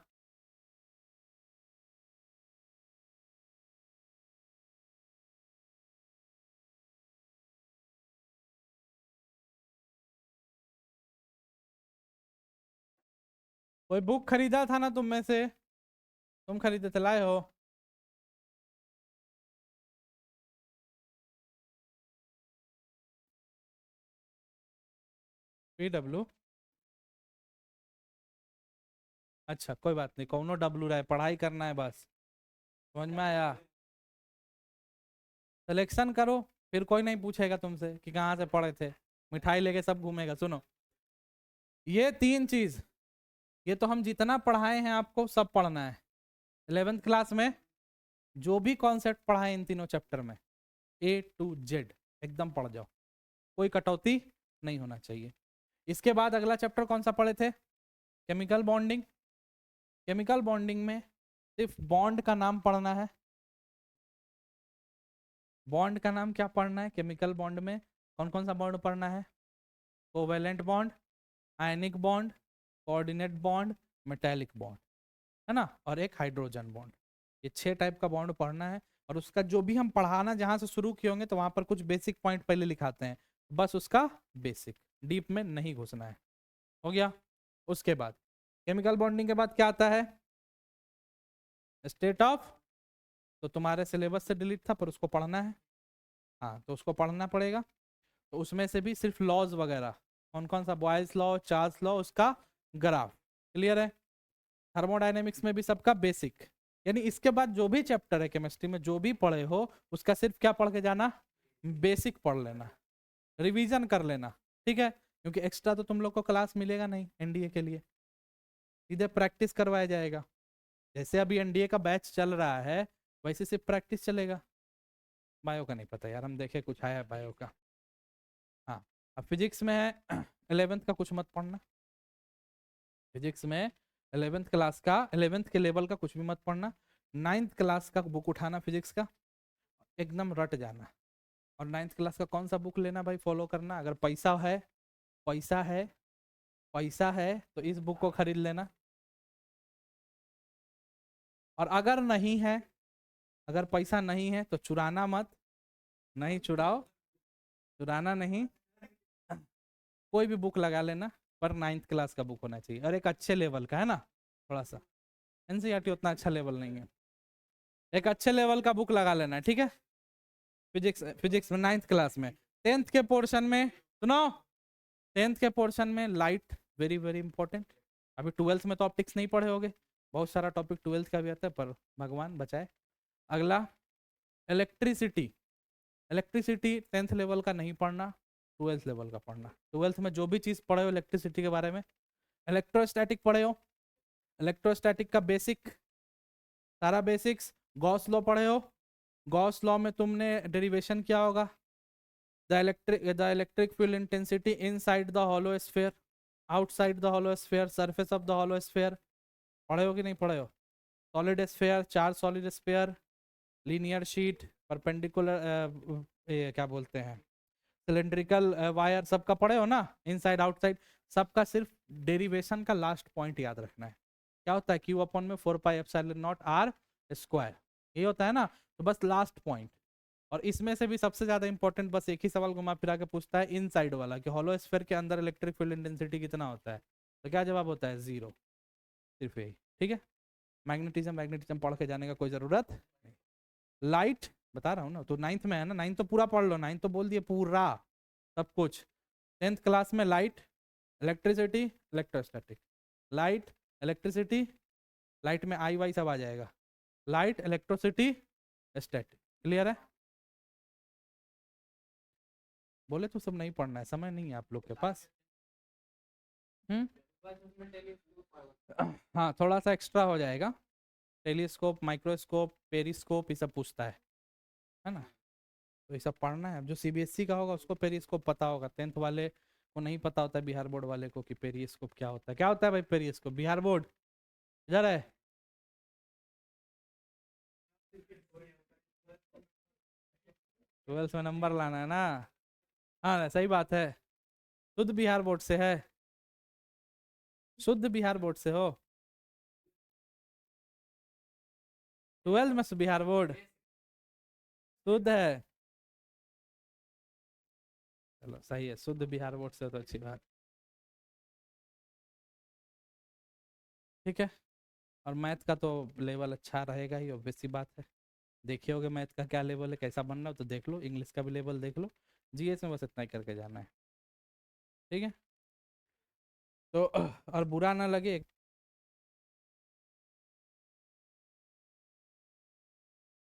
कोई बुक खरीदा था ना तुम में से, तुम खरीदे थे, लाए हो। पीडब्ल्यू, अच्छा कोई बात नहीं, कौनो डब्लू रहा है, पढ़ाई करना है बस, समझ में आया। सिलेक्शन करो, फिर कोई नहीं पूछेगा तुमसे कि कहाँ से पढ़े थे, मिठाई लेके सब घूमेगा। सुनो, ये 3 चीज, ये तो हम जितना पढ़ाए हैं आपको सब पढ़ना है। 11th क्लास में जो भी कॉन्सेप्ट पढ़ाए इन तीनों चैप्टर में, A to Z एकदम पढ़ जाओ, कोई कटौती नहीं होना चाहिए। इसके बाद अगला चैप्टर कौन सा पढ़े थे? Chemical bonding. केमिकल बॉन्डिंग में सिर्फ बॉन्ड का नाम पढ़ना है। बॉन्ड का नाम क्या पढ़ना है? केमिकल बॉन्ड में कौन कौन सा बॉन्ड पढ़ना है? Covalent bond, ionic bond, coordinate bond, metallic bond, है ना, और एक हाइड्रोजन बॉन्ड। ये 6 टाइप का बॉन्ड पढ़ना है। और उसका जो भी हम पढ़ाना जहां से शुरू किए होंगे तो वहां पर कुछ बेसिक पॉइंट पहले लिखाते हैं, बस उसका बेसिक, डीप में नहीं घुसना है। हो गया? उसके बाद केमिकल बॉन्डिंग के बाद क्या आता है? स्टेट ऑफ, तो तुम्हारे सिलेबस से डिलीट था पर उसको पढ़ना है। हाँ, तो उसको पढ़ना पड़ेगा। तो उसमें से भी सिर्फ लॉज वगैरह, कौन कौन सा, बॉयल्स लॉ, चार्ल्स लॉ, उसका ग्राफ क्लियर है। थर्मोडायनेमिक्स में भी सबका बेसिक। यानी इसके बाद जो भी चैप्टर है केमिस्ट्री में जो भी पढ़े हो उसका सिर्फ क्या पढ़ के जाना? बेसिक पढ़ लेना, रिवीजन कर लेना, ठीक है। क्योंकि एक्स्ट्रा तो तुम लोग को क्लास मिलेगा नहीं एनडीए के लिए, सीधे प्रैक्टिस करवाया जाएगा। जैसे अभी एनडीए का बैच चल रहा है वैसे सिर्फ प्रैक्टिस चलेगा। बायो का नहीं पता यार, हम देखे कुछ आया बायो का। हाँ, अब फिजिक्स में है 11th का कुछ मत पढ़ना। फिजिक्स में 11th क्लास का, 11th के लेवल का कुछ भी मत पढ़ना। 9th क्लास का बुक उठाना फिजिक्स का, एकदम रट जाना। और 9th क्लास का कौन सा बुक लेना भाई, फॉलो करना। अगर पैसा है, पैसा है, पैसा है तो इस बुक को खरीद लेना। और अगर नहीं है, अगर पैसा नहीं है तो चुराना मत, नहीं चुराओ, चुराना नहीं, कोई भी बुक लगा लेना, पर 9th क्लास का बुक होना चाहिए और एक अच्छे लेवल का, है ना। थोड़ा सा एनसीईआरटी उतना अच्छा लेवल नहीं है, एक अच्छे लेवल का बुक लगा लेना है, ठीक है। फिजिक्स, फिजिक्स में 9th क्लास में। 10th के पोर्शन में सुनो, 10th के पोर्शन में लाइट वेरी वेरी इंपॉर्टेंट। अभी 12th में तो ऑप्टिक्स नहीं पढ़े होगे, बहुत सारा टॉपिक 12th का भी आता है पर भगवान बचाए। अगला इलेक्ट्रिसिटी। इलेक्ट्रिसिटी 10th लेवल का नहीं पढ़ना, 12th लेवल का पढ़ना। 12th में जो भी चीज़ पढ़े हो इलेक्ट्रिसिटी के बारे में, इलेक्ट्रोस्टैटिक पढ़े हो, इलेक्ट्रोस्टैटिक का बेसिक, सारा बेसिक्स। गॉस लॉ पढ़े हो, गॉस लॉ में तुमने डेरिवेशन क्या होगा? The electric field intensity inside the hollow sphere, outside the hollow sphere, surface of the hollow sphere. पढ़े हो कि नहीं पढ़े हो? सॉलिड स्फीयर, चार solid sphere, linear sheet, perpendicular, क्या बोलते हैं, सिलेंड्रिकल वायर, सबका पढ़े हो ना, इनसाइड आउटसाइड। सबका सिर्फ डेरिवेशन का लास्ट पॉइंट याद रखना है। क्या होता है? क्यू अपॉन में 4πε0r स्क्वायर, ये होता है ना। तो बस लास्ट पॉइंट। और इसमें से भी सबसे ज्यादा इंपॉर्टेंट बस एक ही सवाल घुमा फिरा के पूछता है इनसाइड वाला, कि हॉलो स्फीयर के अंदर इलेक्ट्रिक फील्ड इंटेंसिटी कितना होता है? तो क्या जवाब होता है? 0, सिर्फ यही, ठीक है। मैग्नेटिज्म, मैग्नेटिज्म पढ़ के जाने का कोई जरूरत नहीं। लाइट बता रहा हूँ ना, तो 9th में है ना, 9th तो पूरा पढ़ लो, 9th तो बोल दिए पूरा सब कुछ। 10th क्लास में light, electricity, electrostatic, light, electricity, light में आई वाई सब आ जाएगा, लाइट, इलेक्ट्रिसिटी, स्टैटिक, क्लियर है। बोले तो सब नहीं पढ़ना है, समय नहीं है आप लोग के पास। हम्म, हाँ थोड़ा सा एक्स्ट्रा हो जाएगा। टेलीस्कोप, माइक्रोस्कोप, पेरिस्कोप, ये सब पूछता है ना। तो ये सब पढ़ना है। अब जो सीबीएसई का होगा उसको पेरिस्कोप पता होगा, 10th वाले को नहीं पता होता है, बिहार बोर्ड वाले को, कि पेरिस्कोप क्या होता है। क्या होता है भाई पेरिस्कोप? बिहार बोर्ड इधर है। 12th में नंबर लाना है ना। हाँ सही बात है, शुद्ध बिहार बोर्ड से है, शुद्ध बिहार बोर्ड से हो। 12th में बिहार बोर्ड शुद्ध है, चलो सही है, शुद्ध बिहार बोर्ड से तो अच्छी बात, ठीक है। और मैथ का तो लेवल अच्छा रहेगा ही, ऑब्वियस सी बात है। देखे होगे मैथ का क्या लेवल है, कैसा बन रहा हो, तो देख लो। इंग्लिश का भी लेवल देख लो। जीएस में बस इतना ही करके जाना है, ठीक है। तो और बुरा ना लगे,